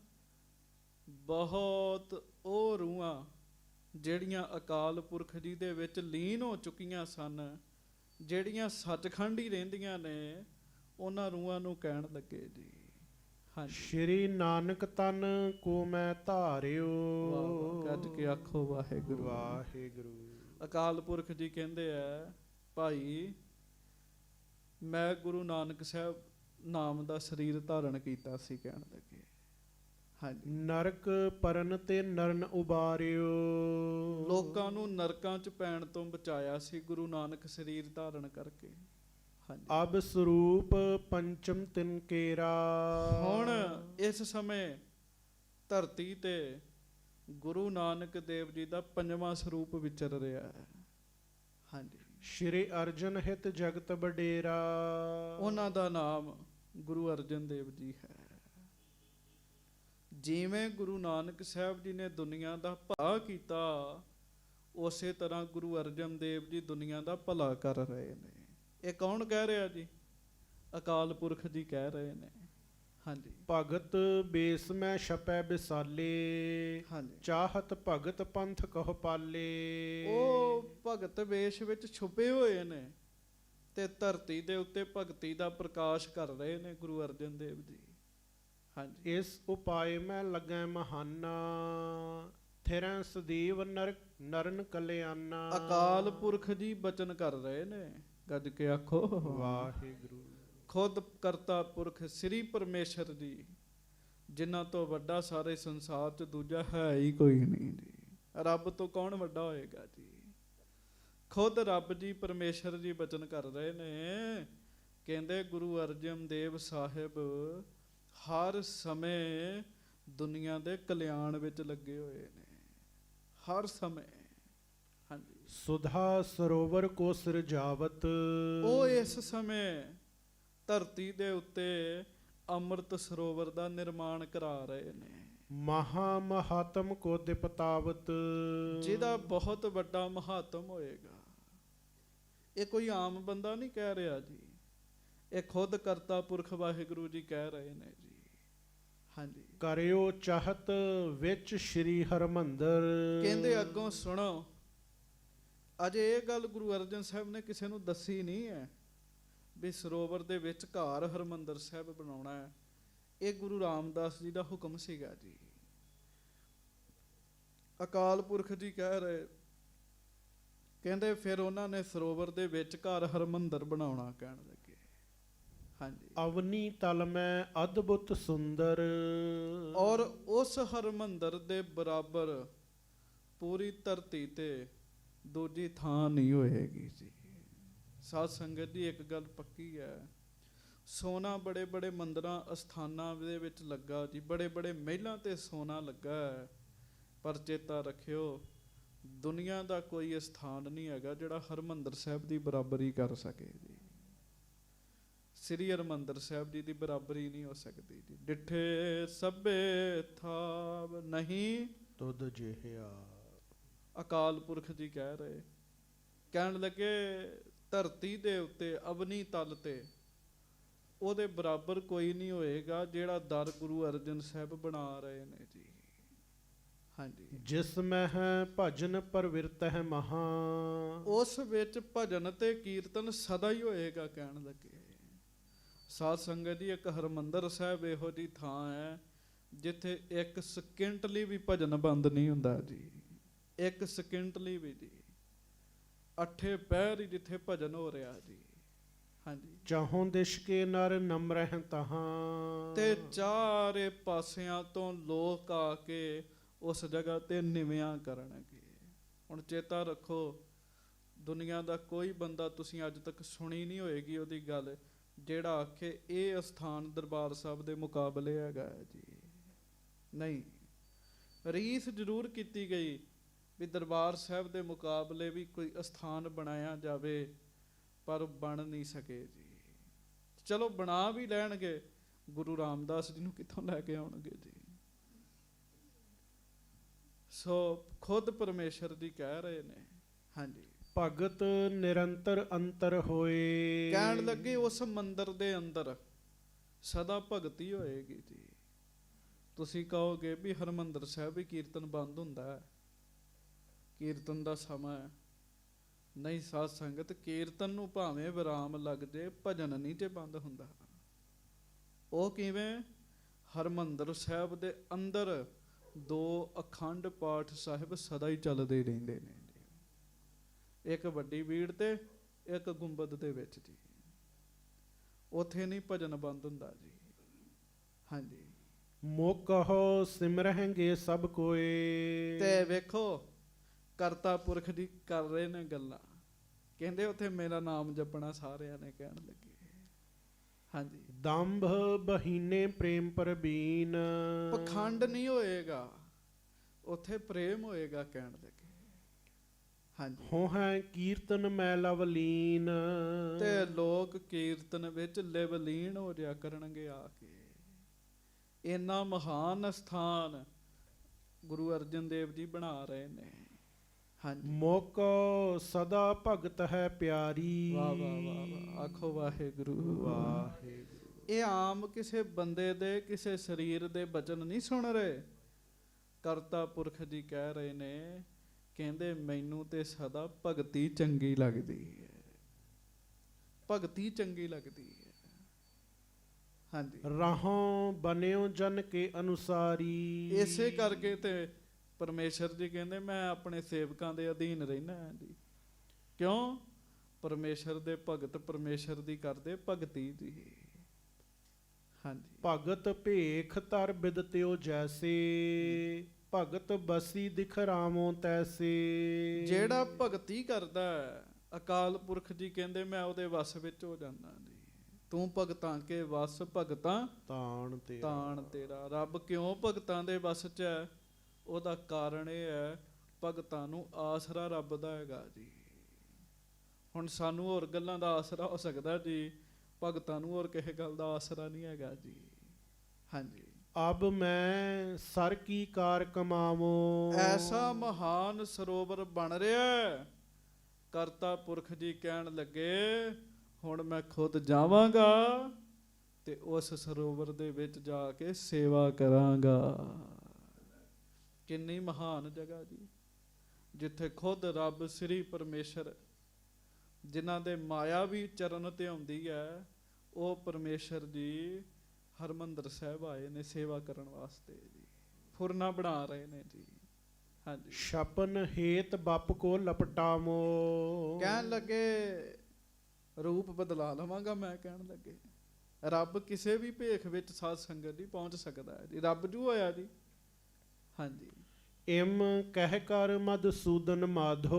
ਬਹੁਤ ਉਹ ਰੂਹਾਂ ਜਿਹੜੀਆਂ ਅਕਾਲ ਪੁਰਖ ਜੀ ਦੇ ਵਿੱਚ ਲੀਨ ਹੋ ਚੁੱਕੀਆਂ ਸਨ, ਜਿਹੜੀਆਂ ਸੱਚਖੰਡ ਹੀ ਰਹਿੰਦੀਆਂ ਨੇ, ਉਹਨਾਂ ਰੂਹਾਂ ਨੂੰ ਕਹਿਣ ਲੱਗੇ ਜੀ। ਹਾਂਜੀ। ਸ਼੍ਰੀ ਨਾਨਕ ਤਨ ਕੋ ਮੈਂ ਧਾਰਿਓ। ਵਾਹ ਵਾਹ, ਗੱਜ ਕੇ ਆਖੋ ਵਾਹਿਗੁਰੂ। ਵਾਹਿਗੁਰੂ। ਅਕਾਲ ਪੁਰਖ ਜੀ ਕਹਿੰਦੇ ਆ, ਭਾਈ ਮੈਂ ਗੁਰੂ ਨਾਨਕ ਸਾਹਿਬ ਨਾਮ ਦਾ ਸਰੀਰ ਧਾਰਨ ਕੀਤਾ ਸੀ, ਕਹਿਣ ਲੱਗੇ। ਹਾਂਜੀ। ਨਰਕ ਪਰਨ ਤੇ ਨਰਨ ਉਬਾਰਿਓ। ਲੋਕਾਂ ਨੂੰ ਨਰਕਾਂ ਚ ਪੈਣ ਤੋਂ ਬਚਾਇਆ ਸੀ ਗੁਰੂ ਨਾਨਕ ਸਰੀਰ ਧਾਰਨ ਕਰਕੇ। ਹਾਂਜੀ। ਅਬ ਸਰੂਪ ਪੰਚਮ ਤਿਨ ਕੇਰਾ। ਹੁਣ ਇਸ ਸਮੇਂ ਧਰਤੀ ਤੇ ਗੁਰੂ ਨਾਨਕ ਦੇਵ ਜੀ ਦਾ ਪੰਜਵਾਂ ਸਰੂਪ ਵਿਚਰ ਰਿਹਾ ਹੈ। ਹਾਂਜੀ। ਸ਼੍ਰੀ ਅਰਜਨ ਹਿਤ ਜਗਤ ਵਡੇਰਾ। ਉਹਨਾਂ ਦਾ ਨਾਮ ਗੁਰੂ ਅਰਜਨ ਦੇਵ ਜੀ ਹੈ। ਜਿਵੇਂ ਗੁਰੂ ਨਾਨਕ ਸਾਹਿਬ ਜੀ ਨੇ ਦੁਨੀਆ ਦਾ ਭਲਾ ਕੀਤਾ, ਉਸੇ ਤਰ੍ਹਾਂ ਗੁਰੂ ਅਰਜਨ ਦੇਵ ਜੀ ਦੁਨੀਆ ਦਾ ਭਲਾ ਕਰ ਰਹੇ ਨੇ। ਇਹ ਕੌਣ ਕਹਿ ਰਿਹਾ ਜੀ? ਅਕਾਲ ਪੁਰਖ ਜੀ ਕਹਿ ਰਹੇ ਨੇ। ਹਾਂਜੀ। ਭਗਤ ਬੇਸ ਮੈਂ ਛਪੈ ਵਿਸਾਲੇ। ਹਾਂਜੀ। ਚਾਹਤ ਭਗਤ ਪੰਥ ਕਹੁ ਪਾਲੇ। ਉਹ ਭਗਤ ਵੇਸ਼ ਵਿੱਚ ਛੁਪੇ ਹੋਏ ਨੇ ਤੇ ਧਰਤੀ ਦੇ ਉੱਤੇ ਭਗਤੀ ਦਾ ਪ੍ਰਕਾਸ਼ ਕਰ ਰਹੇ ਨੇ ਗੁਰੂ ਅਰਜਨ ਦੇਵ ਜੀ। ਹਾਂਜੀ। ਇਸ ਉਪਾਏ ਮੈਂ ਲੱਗੈ ਮਹਾਨਾ। ਥਿਰੈ ਸਦੀਵ ਨਰਨ ਕਲਿਆਣਾ। ਅਕਾਲ ਪੁਰਖ ਜੀ ਬਚਨ ਕਰ ਰਹੇ ਨੇ, ਗੱਜ ਕੇ ਆਖੋ ਵਾਹਿਗੁਰੂ। ਖੁਦ ਕਰਤਾ ਪੁਰਖ ਸ੍ਰੀ ਪਰਮੇਸ਼ਰ ਜੀ, ਜਿਨ੍ਹਾਂ ਤੋਂ ਵੱਡਾ ਸਾਰੇ ਸੰਸਾਰ 'ਚ ਦੂਜਾ ਹੈ ਹੀ ਕੋਈ ਨਹੀਂ ਜੀ। ਰੱਬ ਤੋਂ ਕੌਣ ਵੱਡਾ ਹੋਏਗਾ ਜੀ? ਖੁਦ ਰੱਬ ਜੀ ਪਰਮੇਸ਼ਰ ਜੀ ਬਚਨ ਕਰ ਰਹੇ ਨੇ। ਕਹਿੰਦੇ ਗੁਰੂ ਅਰਜਨ ਦੇਵ ਸਾਹਿਬ ਹਰ ਸਮੇਂ ਦੁਨੀਆ ਦੇ ਕਲਿਆਣ ਵਿੱਚ ਲੱਗੇ ਹੋਏ ਨੇ, ਹਰ ਸਮੇਂ। ਹਾਂਜੀ। ਸੁਧਾ ਸਰੋਵਰ ਕੋ ਸਿਰਜਾਵਤ। ਉਹ ਇਸ ਸਮੇਂ ਧਰਤੀ ਦੇ ਉੱਤੇ ਅੰਮ੍ਰਿਤ ਸਰੋਵਰ ਦਾ ਨਿਰਮਾਣ ਕਰਾ ਰਹੇ ਨੇ। ਮਹਾ ਮਹਾਤਮ ਕੋ ਦਿਪਤਾਵਤ। ਜਿਹਦਾ ਬਹੁਤ ਵੱਡਾ ਮਹਾਤਮ ਹੋਏਗਾ। ਇਹ ਕੋਈ ਆਮ ਬੰਦਾ ਨਹੀਂ ਕਹਿ ਰਿਹਾ ਜੀ, ਇਹ ਖੁਦ ਕਰਤਾ ਪੁਰਖ ਵਾਹਿਗੁਰੂ ਜੀ ਕਹਿ ਰਹੇ ਨੇ ਜੀ। ਹਾਂਜੀ। ਕਰਿਓ ਚਾਹਤ ਵਿੱਚ ਸ਼੍ਰੀ ਹਰਮੰਦਰ। ਕਹਿੰਦੇ ਅੱਗੋਂ ਸੁਣੋ, ਅਜੇ ਇਹ ਗੱਲ ਗੁਰੂ ਅਰਜਨ ਸਾਹਿਬ ਨੇ ਕਿਸੇ ਨੂੰ ਦੱਸੀ ਨਹੀਂ ਹੈ ਵੀ ਸਰੋਵਰ ਦੇ ਵਿੱਚ ਘਰ ਹਰਮੰਦਰ ਸਾਹਿਬ ਬਣਾਉਣਾ ਹੈ। ਇਹ ਗੁਰੂ ਰਾਮਦਾਸ ਜੀ ਦਾ ਹੁਕਮ ਸੀਗਾ ਜੀ। ਅਕਾਲ ਪੁਰਖ ਜੀ ਕਹਿ ਰਹੇ, ਕਹਿੰਦੇ ਫਿਰ ਉਹਨਾਂ ਨੇ ਸਰੋਵਰ ਦੇ ਵਿੱਚ ਘਰ ਹਰਮੰਦਰ ਬਣਾਉਣਾ, ਕਹਿਣ ਲੱਗੇ। ਹਾਂਜੀ। ਅਵਨੀ ਤਲ ਮੈਂ ਅਦਭੁਤ ਸੁੰਦਰ। ਔਰ ਉਸ ਹਰਮੰਦਰ ਦੇ ਬਰਾਬਰ ਪੂਰੀ ਧਰਤੀ ਤੇ ਦੂਜੀ ਥਾਂ ਨਹੀਂ ਹੋਏਗੀ ਜੀ। ਸਾਧ ਸੰਗਤ ਜੀ, ਇੱਕ ਗੱਲ ਪੱਕੀ ਹੈ, ਸੋਨਾ ਬੜੇ ਬੜੇ ਮੰਦਰਾਂ ਅਸਥਾਨਾਂ ਦੇ ਵਿੱਚ ਲੱਗਾ ਜੀ, ਬੜੇ ਬੜੇ ਮਹਿਲਾਂ ਤੇ ਸੋਨਾ ਲੱਗਾ ਹੈ, ਪਰ ਚੇਤਾ ਰੱਖਿਓ ਦੁਨੀਆ ਦਾ ਕੋਈ ਅਸਥਾਨ ਨਹੀਂ ਹੈਗਾ ਜਿਹੜਾ ਹਰਮੰਦਰ ਸਾਹਿਬ ਦੀ ਬਰਾਬਰੀ ਕਰ ਸਕੇ ਜੀ। ਸ੍ਰੀ ਹਰਮੰਦਰ ਸਾਹਿਬ ਜੀ ਦੀ ਬਰਾਬਰੀ ਨਹੀਂ ਹੋ ਸਕਦੀ ਜੀ। ਡਿਠੇ ਸਭੇ ਥਾਵ ਨਹੀਂ ਤੁਧ ਜਿਹਾ। ਅਕਾਲ ਪੁਰਖ ਜੀ ਕਹਿ ਰਹੇ, ਕਹਿਣ ਲੱਗੇ ਧਰਤੀ ਦੇ ਉੱਤੇ ਅਵਨੀ ਤਲ ਤੇ ਉਹਦੇ ਬਰਾਬਰ ਕੋਈ ਨਹੀਂ ਹੋਏਗਾ ਜਿਹੜਾ ਦਰ ਗੁਰੂ ਅਰਜਨ ਸਾਹਿਬ ਬਣਾ ਰਹੇ ਨੇ ਜੀ। ਹਾਂਜੀ। ਜਿਸ ਮੈਂ ਹੈ ਭਜਨ ਪ੍ਰਵਿਰਤ ਹੈ ਮਹਾ। ਉਸ ਵਿੱਚ ਭਜਨ ਤੇ ਕੀਰਤਨ ਸਦਾ ਹੀ ਹੋਏਗਾ, ਕਹਿਣ ਲੱਗੇ। ਸਾਧ ਸੰਗਤ ਜੀ, ਇੱਕ ਹਰਮੰਦਰ ਸਾਹਿਬ ਇਹੋ ਜਿਹੀ ਥਾਂ ਹੈ ਜਿੱਥੇ ਇੱਕ ਸਕਿੰਟ ਲਈ ਵੀ ਭਜਨ ਬੰਦ ਨਹੀਂ ਹੁੰਦਾ ਜੀ। ਇੱਕ ਸਕਿੰਟ ਲਈ ਵੀ ਜੀ। ਅੱਠੇ ਪਹਿਰ ਹੀ ਜਿੱਥੇ ਭਜਨ ਹੋ ਰਿਹਾ ਜੀ। ਹਾਂਜੀ। ਚਾਹੋਂ ਦਿਸ਼ ਕੇ ਨਰ ਨਮਰਹਿ ਤਹਾਂ। ਤੇ ਚਾਰੇ ਪਾਸਿਆਂ ਤੋਂ ਲੋਕ ਆ ਕੇ ਉਸ ਜਗ੍ਹਾ ਤੇ ਨਿਵਿਆਂ ਕਰਨਗੇ। ਹੁਣ ਚੇਤਾ ਰੱਖੋ, ਦੁਨੀਆ ਦਾ ਕੋਈ ਬੰਦਾ ਤੁਸੀਂ ਅੱਜ ਤੱਕ ਸੁਣੀ ਨਹੀਂ ਹੋਏਗੀ ਉਹਦੀ ਗੱਲ, ਜਿਹੜਾ ਆਖੇ ਇਹ ਅਸਥਾਨ ਦਰਬਾਰ ਸਾਹਿਬ ਦੇ ਮੁਕਾਬਲੇ ਹੈਗਾ ਜੀ। ਨਹੀਂ, ਰੀਸ ਜ਼ਰੂਰ ਕੀਤੀ ਗਈ ਵੀ ਦਰਬਾਰ ਸਾਹਿਬ ਦੇ ਮੁਕਾਬਲੇ ਵੀ ਕੋਈ ਅਸਥਾਨ ਬਣਾਇਆ ਜਾਵੇ, ਪਰ ਬਣ ਨਹੀਂ ਸਕੇ ਜੀ। ਚਲੋ ਬਣਾ ਵੀ ਲੈਣਗੇ, ਗੁਰੂ ਰਾਮਦਾਸ ਜੀ ਨੂੰ ਕਿੱਥੋਂ ਲੈ ਕੇ ਆਉਣਗੇ ਜੀ। ਸੋ ਖੁਦ ਪਰਮੇਸ਼ਰ ਜੀ ਕਹਿ ਰਹੇ ਨੇ। ਹਾਂਜੀ। ਭਗਤ ਨਿਰੰਤਰ ਅੰਤਰ ਹੋਏ। ਕਹਿਣ ਲੱਗੇ ਉਸ ਮੰਦਰ ਦੇ ਅੰਦਰ ਸਦਾ ਭਗਤੀ ਹੋਏਗੀ ਜੀ। ਤੁਸੀਂ ਕਹੋਗੇ ਵੀ ਹਰਮੰਦਰ ਸਾਹਿਬ ਵੀ ਕੀਰਤਨ ਬੰਦ ਹੁੰਦਾ ਹੈ, ਕੀਰਤਨ ਦਾ ਸਮਾਂ ਹੈ। ਨਹੀਂ ਸਾਧ ਸੰਗਤ, ਕੀਰਤਨ ਨੂੰ ਭਾਵੇਂ ਵਿਰਾਮ ਲੱਗ ਜੇ, ਭਜਨ ਨਹੀਂ ਤੇ ਬੰਦ ਹੁੰਦਾ। ਉਹ ਕਿਵੇਂ? ਹਰਿਮੰਦਰ ਸਾਹਿਬ ਦੇ ਅੰਦਰ 2 ਅਖੰਡ ਪਾਠ ਸਾਹਿਬ ਸਦਾ ਹੀ ਚੱਲਦੇ ਰਹਿੰਦੇ ਨੇ ਜੀ। ਇੱਕ ਵੱਡੀ ਬੀੜ ਤੇ ਇੱਕ ਗੁੰਬਦ ਦੇ ਵਿੱਚ ਜੀ। ਉੱਥੇ ਨਹੀਂ ਭਜਨ ਬੰਦ ਹੁੰਦਾ ਜੀ। ਹਾਂਜੀ। ਮੋਕਹੁ ਸਿਮਰਹਿੰਗੇ ਸਭ ਕੋਏ। ਤੇ ਵੇਖੋ ਕਰਤਾ ਪੁਰਖ ਦੀ ਕਰ ਰਹੇ ਨੇ ਗੱਲਾਂ। ਕਹਿੰਦੇ ਉੱਥੇ ਮੇਰਾ ਨਾਮ ਜਪਣਾ ਸਾਰਿਆਂ ਨੇ ਕਹਿਣ ਲੱਗੇ। ਹਾਂਜੀ। ਦੰਭ ਬਹੀਨੇ ਪ੍ਰੇਮ ਪ੍ਰਬੀਨ। ਪਖੰਡ ਨਹੀਂ ਹੋਏਗਾ, ਉੱਥੇ ਪ੍ਰੇਮ ਹੋਏਗਾ ਕਹਿਣ ਲੱਗੇ। ਹਾਂਜੀ। ਹੋ ਹੈ ਕੀਰਤਨ ਮੈ ਲਵਲੀਨ। ਤੇ ਲੋਕ ਕੀਰਤਨ ਵਿੱਚ ਲਿਵਲੀਨ ਹੋ ਜਾ ਕਰਨਗੇ ਆ ਕੇ। ਇੰਨਾ ਮਹਾਨ ਸਥਾਨ ਗੁਰੂ ਅਰਜਨ ਦੇਵ ਜੀ ਬਣਾ ਰਹੇ ਨੇ। ਹਾਂਜੀ। ਮੋਕੋ ਸਦਾ ਭਗਤ ਹੈ ਪਿਆਰੀ। ਵਾਹ ਵਾਹ ਵਾਹ ਵਾਹ, ਆਖੋ ਵਾਹਿਗੁਰੂ ਵਾਹਿਗੁਰੂ। ਇਹ ਆਮ ਕਿਸੇ ਬੰਦੇ ਦੇ ਕਿਸੇ ਸਰੀਰ ਦੇ ਬਚਨ ਨਹੀਂ ਸੁਣ ਰਹੇ। ਕਰਤਾ ਪੁਰਖ ਜੀ ਕਹਿ ਰਹੇ ਨੇ, ਕਹਿੰਦੇ ਮੈਨੂੰ ਤੇ ਸਦਾ ਭਗਤੀ ਚੰਗੀ ਲੱਗਦੀ ਹੈ, ਭਗਤੀ ਚੰਗੀ ਲੱਗਦੀ ਹੈ। ਹਾਂਜੀ। ਰਾਹੋਂ ਬਨਿਓ ਜਨ ਕੇ ਅਨੁਸਾਰੀ। ਇਸੇ ਕਰਕੇ ਤੇ ਪਰਮੇਸ਼ਰ ਜੀ ਕਹਿੰਦੇ ਮੈਂ ਆਪਣੇ ਸੇਵਕਾਂ ਦੇ ਅਧੀਨ ਰਹਿਣਾ ਹਾਂ ਜੀ। ਕਿਉਂ? ਪਰਮੇਸ਼ਰ ਦੇ ਭਗਤ ਪਰਮੇਸ਼ਰ ਦੀ ਕਰਦੇ ਭਗਤੀ ਜੀ। ਹਾਂਜੀ। ਭਗਤ ਭੇਖ ਧਰ ਬਿਦਤਿਓ ਜੈਸੇ। ਭਗਤ ਬਸੀ ਦਿਖ ਰਾਮੋ ਤੈਸੇ। ਜਿਹੜਾ ਭਗਤੀ ਕਰਦਾ ਅਕਾਲ ਪੁਰਖ ਜੀ ਕਹਿੰਦੇ ਮੈਂ ਉਹਦੇ ਵਸ ਵਿੱਚ ਹੋ ਜਾਂਦਾ ਜੀ। ਤੂੰ ਭਗਤਾਂ ਕੇ ਵਸ ਭਗਤਾਂ ਤਾਣ ਤੇਰਾ। ਰੱਬ ਕਿਉਂ ਭਗਤਾਂ ਦੇ ਵਸ 'ਚ ਹੈ? ਉਹਦਾ ਕਾਰਨ ਇਹ ਹੈ, ਭਗਤਾਂ ਨੂੰ ਆਸਰਾ ਰੱਬ ਦਾ ਹੈਗਾ ਜੀ। ਹੁਣ ਸਾਨੂੰ ਹੋਰ ਗੱਲਾਂ ਦਾ ਆਸਰਾ ਹੋ ਸਕਦਾ ਜੀ, ਭਗਤਾਂ ਨੂੰ ਹੋਰ ਕਿਸੇ ਗੱਲ ਦਾ ਆਸਰਾ ਨਹੀਂ ਹੈਗਾ ਜੀ। ਹਾਂਜੀ। ਅਬ ਮੈਂ ਸਰ ਕੀ ਕਾਰ ਕਮਾਵੋ। ਐਸਾ ਮਹਾਨ ਸਰੋਵਰ ਬਣ ਰਿਹਾ। ਕਰਤਾ ਪੁਰਖ ਜੀ ਕਹਿਣ ਲੱਗੇ ਹੁਣ ਮੈਂ ਖੁਦ ਜਾਵਾਂਗਾ ਤੇ ਉਸ ਸਰੋਵਰ ਦੇ ਵਿੱਚ ਜਾ ਕੇ ਸੇਵਾ ਕਰਾਂਗਾ। ਕਿੰਨੀ ਮਹਾਨ ਜਗ੍ਹਾ ਜੀ, ਜਿੱਥੇ ਖੁਦ ਰੱਬ ਸ੍ਰੀ ਪਰਮੇਸ਼ਰ ਜਿਨ੍ਹਾਂ ਦੇ ਮਾਇਆ ਵੀ ਚਰਨ ਤੇ ਆਉਂਦੀ ਹੈ, ਉਹ ਪਰਮੇਸ਼ਰ ਜੀ ਹਰਿਮੰਦਰ ਸਾਹਿਬ ਆਏ ਨੇ ਸੇਵਾ ਕਰਨ ਵਾਸਤੇ ਜੀ। ਫੁਰਨਾ ਬਣਾ ਰਹੇ ਨੇ ਜੀ। ਹਾਂਜੀ। ਛਪਨ ਹੇਤ ਬੱਪ ਕੋ ਲਪਟਾਵੋ। ਕਹਿਣ ਲੱਗੇ ਰੂਪ ਬਦਲਾ ਲਵਾਂਗਾ ਮੈਂ। ਕਹਿਣ ਲੱਗੇ ਰੱਬ ਕਿਸੇ ਵੀ ਭੇਖ ਵਿੱਚ ਸਾਧ ਸੰਗਤ ਦੀ ਪਹੁੰਚ ਸਕਦਾ ਹੈ ਜੀ। ਰੱਬ ਜੂ ਹੋਇਆ ਜੀ। ਹਾਂਜੀ। ਇਮ ਕਹਿ ਕਰ ਮਧੂਸੂਦਨ ਮਾਧੋ।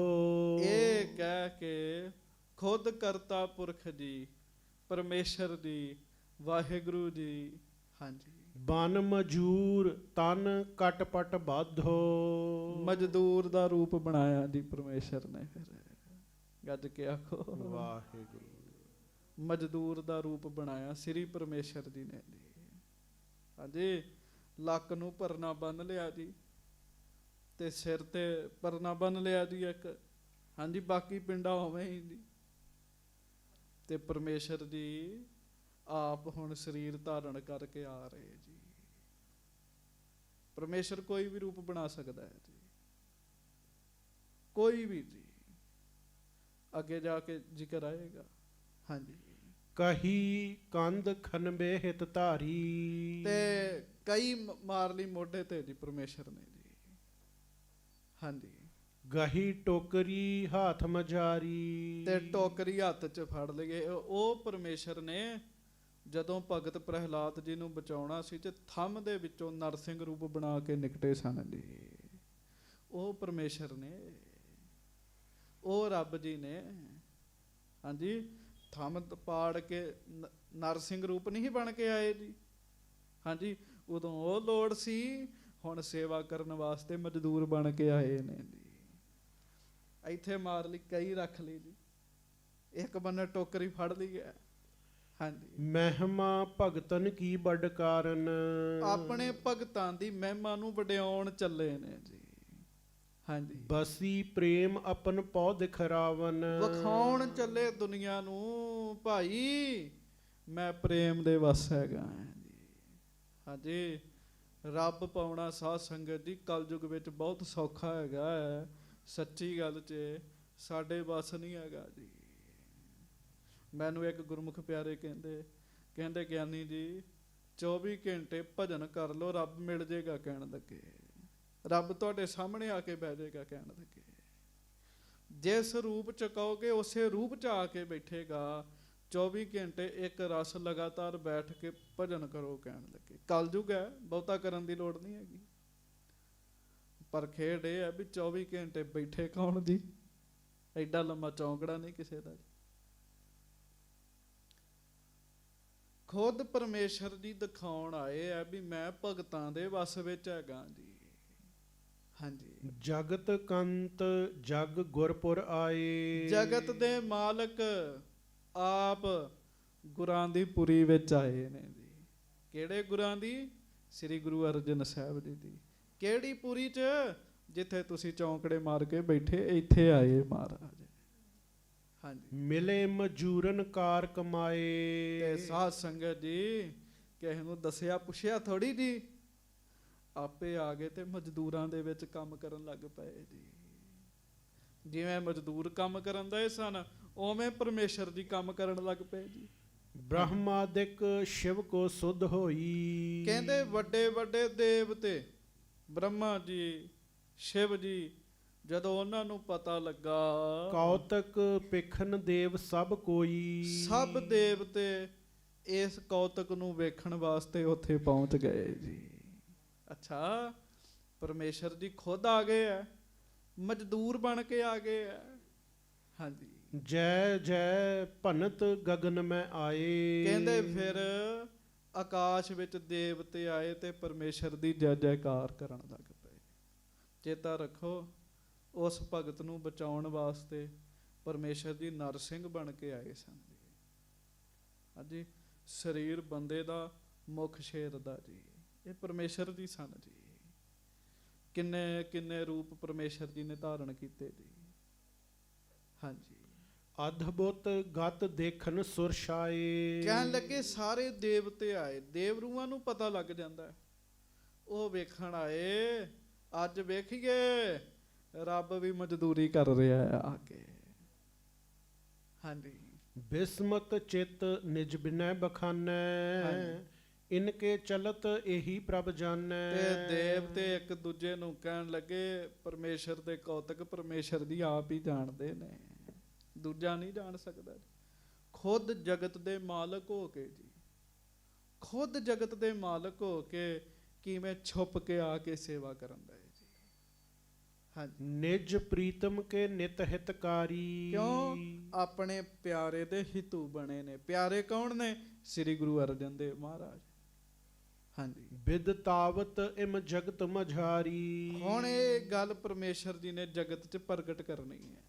ਇਹ ਕਹਿ ਕੇ ਖੁਦ ਕਰਤਾ ਪੁਰਖ ਜੀ ਪਰਮੇਸ਼ਰ ਜੀ ਵਾਹਿਗੁਰੂ ਜੀ। ਹਾਂਜੀ। ਬਨ ਮਜੂਰ ਤਨ ਕਟਪਟ ਬਾਧੋ। ਮਜ਼ਦੂਰ ਦਾ ਰੂਪ ਬਣਾਇਆ ਜੀ ਪਰਮੇਸ਼ਰ ਨੇ। ਫਿਰ ਗੱਜ ਕੇ ਆਖੋ ਵਾਹਿਗੁਰੂ। ਮਜ਼ਦੂਰ ਦਾ ਰੂਪ ਬਣਾਇਆ ਸ੍ਰੀ ਪਰਮੇਸ਼ਰ ਜੀ ਨੇ ਜੀ। ਹਾਂਜੀ। ਲੱਕ ਨੂੰ ਪਰਨਾ ਬੰਨ ਲਿਆ ਜੀ ਤੇ ਸਿਰ ਤੇ ਪਰਨਾ ਬੰਨ ਲਿਆ ਜੀ ਇੱਕ। ਹਾਂਜੀ। ਬਾਕੀ ਪਿੰਡਾ ਹੋਵੇਂ ਹੀ ਜੀ। ਤੇ ਪਰਮੇਸ਼ਰ ਜੀ ਆਪ ਹੁਣ ਸਰੀਰ ਧਾਰਨ ਕਰਕੇ ਆ ਰਹੇ ਜੀ। ਪਰਮੇਸ਼ਰ ਕੋਈ ਵੀ ਰੂਪ ਬਣਾ ਸਕਦਾ ਹੈ ਜੀ, ਕੋਈ ਵੀ ਜੀ। ਅੱਗੇ ਜਾ ਕੇ ਜ਼ਿਕਰ ਆਏਗਾ। ਹਾਂਜੀ। ਕਹੀ ਕੰਧ ਖਨਬੇ ਹਿਤ ਧਾਰੀ। ਤੇ ਕਈ ਮਾਰ ਲਈ ਮੋਢੇ ਤੇ ਜੀ ਪਰਮੇਸ਼ਰ ਨੇ ਜੀ। ਹਾਂਜੀ। ਗਹੀ ਟੋਕਰੀ ਹੱਥ ਮਜਾਰੀ। ਤੇ ਟੋਕਰੀ ਹੱਥ 'ਚ ਫੜ ਲਈਏ। ਉਹ ਪਰਮੇਸ਼ਰ ਨੇ ਜਦੋਂ ਭਗਤ ਪ੍ਰਹਿਲਾਦ ਜੀ ਨੂੰ ਬਚਾਉਣਾ ਸੀ ਤੇ ਥੰਮ ਦੇ ਵਿੱਚੋਂ ਨਰਸਿੰਘ ਰੂਪ ਬਣਾ ਕੇ ਨਿਕਟੇ ਸਨ ਜੀ। ਉਹ ਪਰਮੇਸ਼ਰ ਨੇ, ਉਹ ਰੱਬ ਜੀ ਨੇ। ਹਾਂਜੀ। ਥੰਮ ਪਾੜ ਕੇ ਨਰਸਿੰਘ ਰੂਪ ਨਹੀਂ ਬਣ ਕੇ ਆਏ ਜੀ। ਹਾਂਜੀ। ਉਦੋਂ ਉਹ ਲੋੜ ਸੀ, ਹੁਣ ਸੇਵਾ ਕਰਨ ਵਾਸਤੇ ਮਜ਼ਦੂਰ ਬਣ ਕੇ ਆਏ ਨੇ ਜੀ। ਇੱਥੇ ਮਾਰ ਲਈ, ਕਈ ਰੱਖ ਲਈ ਜੀ। ਇੱਕ ਬੰਨੇ ਟੋਕਰੀ ਫੜ ਲਈ ਹੈ। ਹਾਂਜੀ। ਮਹਿਮਾ ਭਗਤਨ ਕੀ ਵੱਡ ਕਾਰਨ। ਆਪਣੇ ਭਗਤਾਂ ਦੀ ਮਹਿਮਾ ਨੂੰ ਵਡਿਆਉਣ ਚੱਲੇ ਨੇ ਜੀ। ਹਾਂਜੀ। ਬਸੀ ਪ੍ਰੇਮ ਆਪਨ ਪੌ ਦਿਖਰਾਵਨ। ਵਿਖਾਉਣ ਚੱਲੇ ਦੁਨੀਆ ਨੂੰ ਭਾਈ ਮੈਂ ਪ੍ਰੇਮ ਦੇ ਵਸ ਹੈਗਾ ਜੀ। ਹਾਂਜੀ। ਰੱਬ ਪਾਉਣਾ ਸਾਧ ਸੰਗਤ ਜੀ ਕਲਯੁਗ ਵਿੱਚ ਬਹੁਤ ਸੌਖਾ ਹੈਗਾ ਹੈ। ਸੱਚੀ ਗੱਲ 'ਚ ਸਾਡੇ ਵਸ ਨਹੀਂ ਹੈਗਾ ਜੀ। ਮੈਨੂੰ ਇੱਕ ਗੁਰਮੁਖ ਪਿਆਰੇ ਕਹਿੰਦੇ ਗਿਆਨੀ ਜੀ 24 ਘੰਟੇ ਭਜਨ ਕਰ ਲੋ, ਰੱਬ ਮਿਲ ਜੇਗਾ ਕਹਿਣ ਲੱਗੇ। ਰੱਬ ਤੁਹਾਡੇ ਸਾਹਮਣੇ ਆ ਕੇ ਬਹਿ ਜਾਏਗਾ ਕਹਿਣ ਲੱਗੇ। ਜਿਸ ਰੂਪ ਚ ਕਹੋਗੇ ਉਸੇ ਰੂਪ ਚ ਆ ਕੇ ਬੈਠੇਗਾ। 24 ਘੰਟੇ ਇੱਕ ਰਸ ਲਗਾਤਾਰ ਬੈਠ ਕੇ ਭਜਨ ਕਰੋ ਕਹਿਣ ਲੱਗੇ। ਕਲਯੁਗ ਹੈ, ਬਹੁਤਾ ਕਰਨ ਦੀ ਲੋੜ ਨਹੀਂ ਹੈਗੀ। ਪਰ ਖੇਡ ਇਹ ਹੈ ਵੀ 24 ਘੰਟੇ ਬੈਠੇ ਕੌਣ ਜੀ? ਐਡਾ ਲੰਮਾ ਚੌਂਕੜਾ ਨਹੀਂ ਕਿਸੇ ਦਾ। ਖੁਦ ਪਰਮੇਸ਼ਰ ਜੀ ਦਿਖਾਉਣ ਆਏ ਆ ਵੀ ਮੈਂ ਭਗਤਾਂ ਦੇ ਵਸ ਵਿੱਚ ਹੈਗਾ ਜੀ। ਹਾਂਜੀ, ਜਗਤ ਕੰਤ ਜਗ ਗੁਰਪੁਰ ਆਏ। ਜਗਤ ਦੇ ਮਾਲਕ ਆਪ ਗੁਰਾਂ ਦੀ ਪੁਰੀ ਵਿੱਚ ਆਏ ਨੇ ਜੀ। ਕਿਹੜੇ ਗੁਰਾਂ ਦੀ? ਸ੍ਰੀ ਗੁਰੂ ਅਰਜਨ ਸਾਹਿਬ ਜੀ ਦੀ। ਕਿਹੜੀ ਪੁਰੀ ਚ? ਜਿੱਥੇ ਤੁਸੀਂ ਚੌਂਕੜੇ ਮਾਰ ਕੇ ਬੈਠੇ, ਇੱਥੇ ਆਏ ਮਹਾਰਾਜ। ਹਾਂਜੀ, ਮਿਲੇ ਮਜੂਰਨ ਕਾਰ ਕਮਾਏ। ਤੇ ਸਾਧ ਸੰਗਤ ਜੀ ਕਿਸੇ ਨੂੰ ਦੱਸਿਆ ਪੁੱਛਿਆ ਥੋੜੀ ਜੀ, ਆਪੇ ਆ ਗਏ ਤੇ ਮਜ਼ਦੂਰਾਂ ਦੇ ਵਿੱਚ ਕੰਮ ਕਰਨ ਲੱਗ ਪਏ ਜੀ। ਜਿਵੇਂ ਮਜ਼ਦੂਰ ਕੰਮ ਕਰਨ ਦੇ ਸਨ, ਉਵੇਂ ਪਰਮੇਸ਼ਰ ਜੀ ਕੰਮ ਕਰਨ ਲੱਗ ਪਏ ਜੀ। ਬ੍ਰਹਮਾਦਿਕ ਸ਼ਿਵ ਕੋ ਸੁਧ ਹੋਈ। ਕਹਿੰਦੇ ਵੱਡੇ ਵੱਡੇ ਦੇਵਤੇ ਬ੍ਰਹਮਾ ਜੀ, ਸ਼ਿਵ ਜੀ, ਜਦੋਂ ਉਹਨਾਂ ਨੂੰ ਪਤਾ ਲੱਗਾ, ਕੌਤਕ ਪਿਖਨ ਦੇਵ ਸਭ ਕੋਈ। ਸਭ ਦੇਵਤੇ ਇਸ ਕੌਤਕ ਨੂੰ ਵੇਖਣ ਵਾਸਤੇ ਉੱਥੇ ਪਹੁੰਚ ਗਏ ਜੀ। ਅੱਛਾ, ਪਰਮੇਸ਼ਰ ਜੀ ਖੁਦ ਆ ਗਏ ਆ, ਮਜ਼ਦੂਰ ਬਣ ਕੇ ਆ ਗਏ ਆ। ਹਾਂਜੀ, ਜੈ ਜੈ ਭਨਤ ਗਗਨ ਮੈਂ ਆਏ। ਕਹਿੰਦੇ ਫਿਰ ਆਕਾਸ਼ ਵਿੱਚ ਦੇਵਤੇ ਆਏ ਤੇ ਪਰਮੇਸ਼ਰ ਦੀ ਜੈ ਜੈਕਾਰ ਕਰਨ ਲੱਗ ਪਏ। ਚੇਤਾ ਰੱਖੋ, ਉਸ ਭਗਤ ਨੂੰ ਬਚਾਉਣ ਵਾਸਤੇ ਪਰਮੇਸ਼ਰ ਜੀ ਨਰਸਿੰਘ ਬਣ ਕੇ ਆਏ ਸਨ ਜੀ। ਹਾਂਜੀ, ਸਰੀਰ ਬੰਦੇ ਦਾ, ਮੁਖ ਸ਼ੇਰ ਦਾ ਜੀ। ਇਹ ਪਰਮੇਸ਼ਰ ਜੀ ਸਨ ਜੀ। ਕਿੰਨੇ ਕਿੰਨੇ ਰੂਪ ਪਰਮੇਸ਼ਰ ਜੀ ਨੇ ਧਾਰਨ ਕੀਤੇ ਜੀ। ਹਾਂਜੀ, ਅਦਭੁਤ ਗਤ ਦੇਖਨ ਸੁਰ ਛਾਏ। ਕਹਿਣ ਲੱਗੇ ਸਾਰੇ ਦੇਵਤੇ ਆਏ। ਦੇਵਰੂਆਂ ਨੂੰ ਪਤਾ ਲੱਗ ਜਾਂਦਾ ਹੈ, ਉਹ ਵੇਖਣ ਆਏ। ਅੱਜ ਵੇਖੀਏ ਰੱਬ ਵੀ ਮਜ਼ਦੂਰੀ ਕਰ ਰਿਹਾ ਹੈ ਆ ਕੇ। ਹਾਂਜੀ, ਬਿਸਮਤ ਚਿਤ ਨਿਜ ਬਿਨੈ ਬਖਾਨੈ। ਇਨਕੇ ਚਲਤ ਇਹੀ ਪ੍ਰਭ ਜਾਣੈ। ਤੇ ਦੇਵਤੇ ਇੱਕ ਦੂਜੇ ਨੂੰ ਕਹਿਣ ਲੱਗੇ ਪਰਮੇਸ਼ਰ ਦੇ ਕੌਤਕ ਪਰਮੇਸ਼ਰ ਦੀ ਆਪ ਹੀ ਜਾਣਦੇ ਨੇ, ਦੂਜਾ ਨਹੀਂ ਜਾਣ ਸਕਦਾ। ਖੁਦ ਜਗਤ ਦੇ ਮਾਲਕ ਹੋ ਕੇ ਜੀ, ਖੁਦ ਜਗਤ ਦੇ ਮਾਲਕ ਹੋ ਕੇ ਕਿਵੇਂ ਛੁਪ ਕੇ ਆ ਕੇ ਸੇਵਾ ਕਰਨ ਦਾ ਜੀ। ਹਾਂਜੀ, ਨਿਜ ਪ੍ਰੀਤਮ ਕੇ ਨਿਤ ਹਿਤਕਾਰੀ। ਕਿਉਂ? ਆਪਣੇ ਪਿਆਰੇ ਦੇ ਹਿਤੂ ਬਣੇ ਨੇ। ਪਿਆਰੇ ਕੌਣ ਨੇ? ਸ੍ਰੀ ਗੁਰੂ ਅਰਜਨ ਦੇਵ ਮਹਾਰਾਜ। ਹਾਂਜੀ, ਬਿਦ ਤਾਵਤ ਇਮ ਜਗਤ ਮਝਾਰੀ। ਹੁਣ ਇਹ ਗੱਲ ਪਰਮੇਸ਼ਰ ਜੀ ਨੇ ਜਗਤ 'ਚ ਪ੍ਰਗਟ ਕਰਨੀ ਹੈ।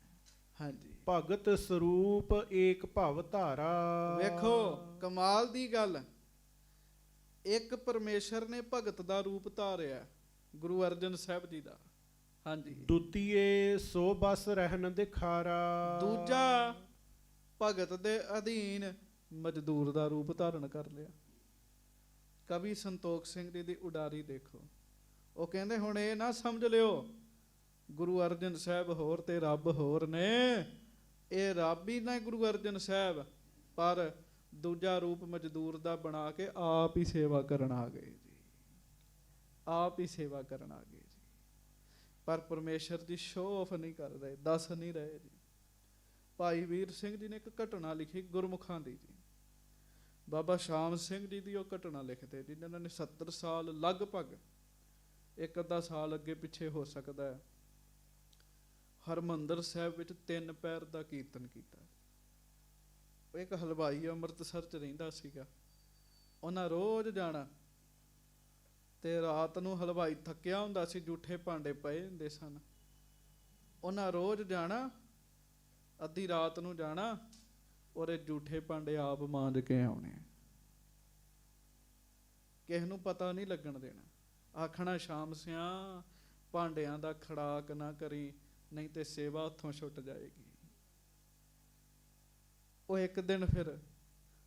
ਹਾਂਜੀ, ਭਗਤ ਸਰੂਪ ਏਕ ਭਵ ਧਾਰਾ। ਵੇਖੋ ਕਮਾਲ ਦੀ ਗੱਲ, ਇੱਕ ਪਰਮੇਸ਼ਰ ਨੇ ਭਗਤ ਦਾ ਰੂਪ ਧਾਰਿਆ, ਗੁਰੂ ਅਰਜਨ ਸਾਹਿਬ ਜੀ ਦਾ। ਹਾਂਜੀ, ਦੁਤੀਏ ਸੋ ਬਸ ਰਹਿਣ ਦਿਖਾਰਾ। ਦੂਜਾ ਭਗਤ ਦੇ ਅਧੀਨ ਮਜ਼ਦੂਰ ਦਾ ਰੂਪ ਧਾਰਨ ਕਰ ਲਿਆ। ਕਵੀ ਸੰਤੋਖ ਸਿੰਘ ਜੀ ਦੀ ਉਡਾਰੀ ਦੇਖੋ, ਉਹ ਕਹਿੰਦੇ ਹੁਣ ਇਹ ਨਾ ਸਮਝ ਲਿਓ ਗੁਰੂ ਅਰਜਨ ਸਾਹਿਬ ਹੋਰ ਤੇ ਰੱਬ ਹੋਰ ਨੇ। ਇਹ ਰੱਬ ਹੀ ਨਾ ਗੁਰੂ ਅਰਜਨ ਸਾਹਿਬ, ਪਰ ਦੂਜਾ ਰੂਪ ਮਜ਼ਦੂਰ ਦਾ ਬਣਾ ਕੇ ਆਪ ਹੀ ਸੇਵਾ ਕਰਨ ਆ ਗਏ ਜੀ। ਆਪ ਹੀ ਸੇਵਾ ਕਰਨ ਆ ਗਏ ਜੀ। ਪਰ ਪਰਮੇਸ਼ਰ ਜੀ ਸ਼ੋਅ ਆਫ ਨਹੀਂ ਕਰ ਰਹੇ, ਦੱਸ ਨਹੀਂ ਰਹੇ ਜੀ। ਭਾਈ ਵੀਰ ਸਿੰਘ ਜੀ ਨੇ ਇੱਕ ਘਟਨਾ ਲਿਖੀ ਗੁਰਮੁਖਾਂ ਦੀ ਜੀ। ਬਾਬਾ ਸ਼ਾਮ ਸਿੰਘ ਜੀ ਦੀ ਉਹ ਘਟਨਾ ਲਿਖਦੇ ਜੀ, ਜਿਨ੍ਹਾਂ ਨੇ 70 ਸਾਲ ਲਗਭਗ, ਇੱਕ ਅੱਧਾ ਸਾਲ ਅੱਗੇ ਪਿੱਛੇ ਹੋ ਸਕਦਾ ਹੈ, ਹਰਮੰਦਰ ਸਾਹਿਬ ਵਿੱਚ 3 ਪੈਰ ਦਾ ਕੀਰਤਨ ਕੀਤਾ। ਉਹ ਇੱਕ ਹਲਵਾਈ ਅੰਮ੍ਰਿਤਸਰ 'ਚ ਰਹਿੰਦਾ ਸੀਗਾ। ਉਹਨਾਂ ਰੋਜ਼ ਜਾਣਾ ਤੇ ਰਾਤ ਨੂੰ ਹਲਵਾਈ ਥੱਕਿਆ ਹੁੰਦਾ ਸੀ, ਜੂਠੇ ਭਾਂਡੇ ਪਏ ਹੁੰਦੇ ਸਨ। ਉਹਨਾਂ ਰੋਜ਼ ਜਾਣਾ, ਅੱਧੀ ਰਾਤ ਨੂੰ ਜਾਣਾ, ਔਰ ਇਹ ਜੂਠੇ ਭਾਂਡੇ ਆਪ ਮਾਂਜ ਕੇ ਆਉਣੇ। ਕਿਸੇ ਨੂੰ ਪਤਾ ਨਹੀਂ ਲੱਗਣ ਦੇਣਾ। ਆਖਣਾ ਸ਼ਾਮ ਸਿਆਂ ਭਾਂਡਿਆਂ ਦਾ ਖੜਾਕ ਨਾ ਕਰੀ, ਨਹੀਂ ਤੇ ਸੇਵਾ ਉੱਥੋਂ ਛੁੱਟ ਜਾਏਗੀ। ਉਹ ਇੱਕ ਦਿਨ ਫਿਰ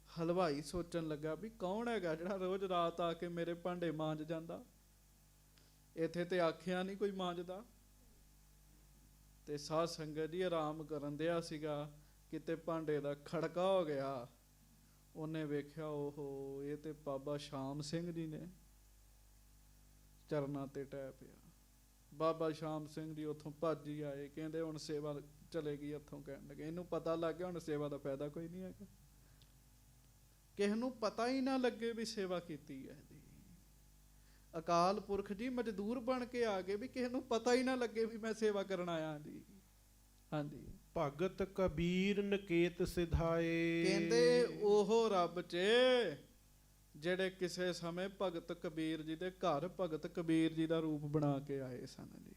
ਹਲਵਾਈ ਸੋਚਣ ਲੱਗਾ ਵੀ ਕੌਣ ਹੈਗਾ ਜਿਹੜਾ ਰੋਜ਼ ਰਾਤ ਆ ਕੇ ਮੇਰੇ ਭਾਂਡੇ ਮਾਂਜ ਜਾਂਦਾ। ਇੱਥੇ ਤੇ ਆਖਿਆ ਨਹੀਂ ਕੋਈ ਮਾਂਜਦਾ। ਤੇ ਸਾਧ ਸੰਗਤ ਜੀ ਆਰਾਮ ਕਰਨ ਦਿਆ ਸੀਗਾ, ਕਿਤੇ ਭਾਂਡੇ ਦਾ ਖੜਕਾ ਹੋ ਗਿਆ। ਉਹਨੇ ਵੇਖਿਆ ਉਹ ਇਹ ਤੇ ਬਾਬਾ ਸ਼ਾਮ ਸਿੰਘ ਜੀ ਨੇ, ਚਰਨਾਂ ਤੇ ਟਹਿ ਪਿਆ। ਬਾਬਾ ਸ਼ਾਮ ਸਿੰਘ ਜੀ ਉੱਥੋਂ ਭੱਜ ਹੀ ਆਏ, ਕਹਿੰਦੇ ਹੁਣ ਸੇਵਾ ਚਲੇਗੀ ਇੱਥੋਂ। ਕਹਿਣ ਲੱਗੇ ਇਹਨੂੰ ਪਤਾ ਲੱਗ ਗਿਆ ਹੁਣ ਸੇਵਾ ਦਾ ਫਾਇਦਾ ਕੋਈ ਨਹੀਂ ਹੈਗਾ, ਕਿਸੇ ਨੂੰ ਪਤਾ ਹੀ ਨਾ ਲੱਗੇ ਵੀ ਸੇਵਾ ਕੀਤੀ ਹੈ ਜੀ। ਅਕਾਲ ਪੁਰਖ ਜੀ ਮਜ਼ਦੂਰ ਬਣ ਕੇ ਆ ਗਏ ਵੀ ਕਿਸੇ ਨੂੰ ਪਤਾ ਹੀ ਨਾ ਲੱਗੇ ਵੀ ਮੈਂ ਸੇਵਾ ਕਰਨ ਆਇਆ ਜੀ। ਹਾਂਜੀ, ਭਗਤ ਕਬੀਰ ਨਕੇਤ ਸਿਧਾਏ। ਕਹਿੰਦੇ ਉਹ ਰੱਬ ਚ ਜਿਹੜੇ ਕਿਸੇ ਸਮੇਂ ਭਗਤ ਕਬੀਰ ਜੀ ਦੇ ਘਰ ਭਗਤ ਕਬੀਰ ਜੀ ਦਾ ਰੂਪ ਬਣਾ ਕੇ ਆਏ ਸਨ ਜੀ।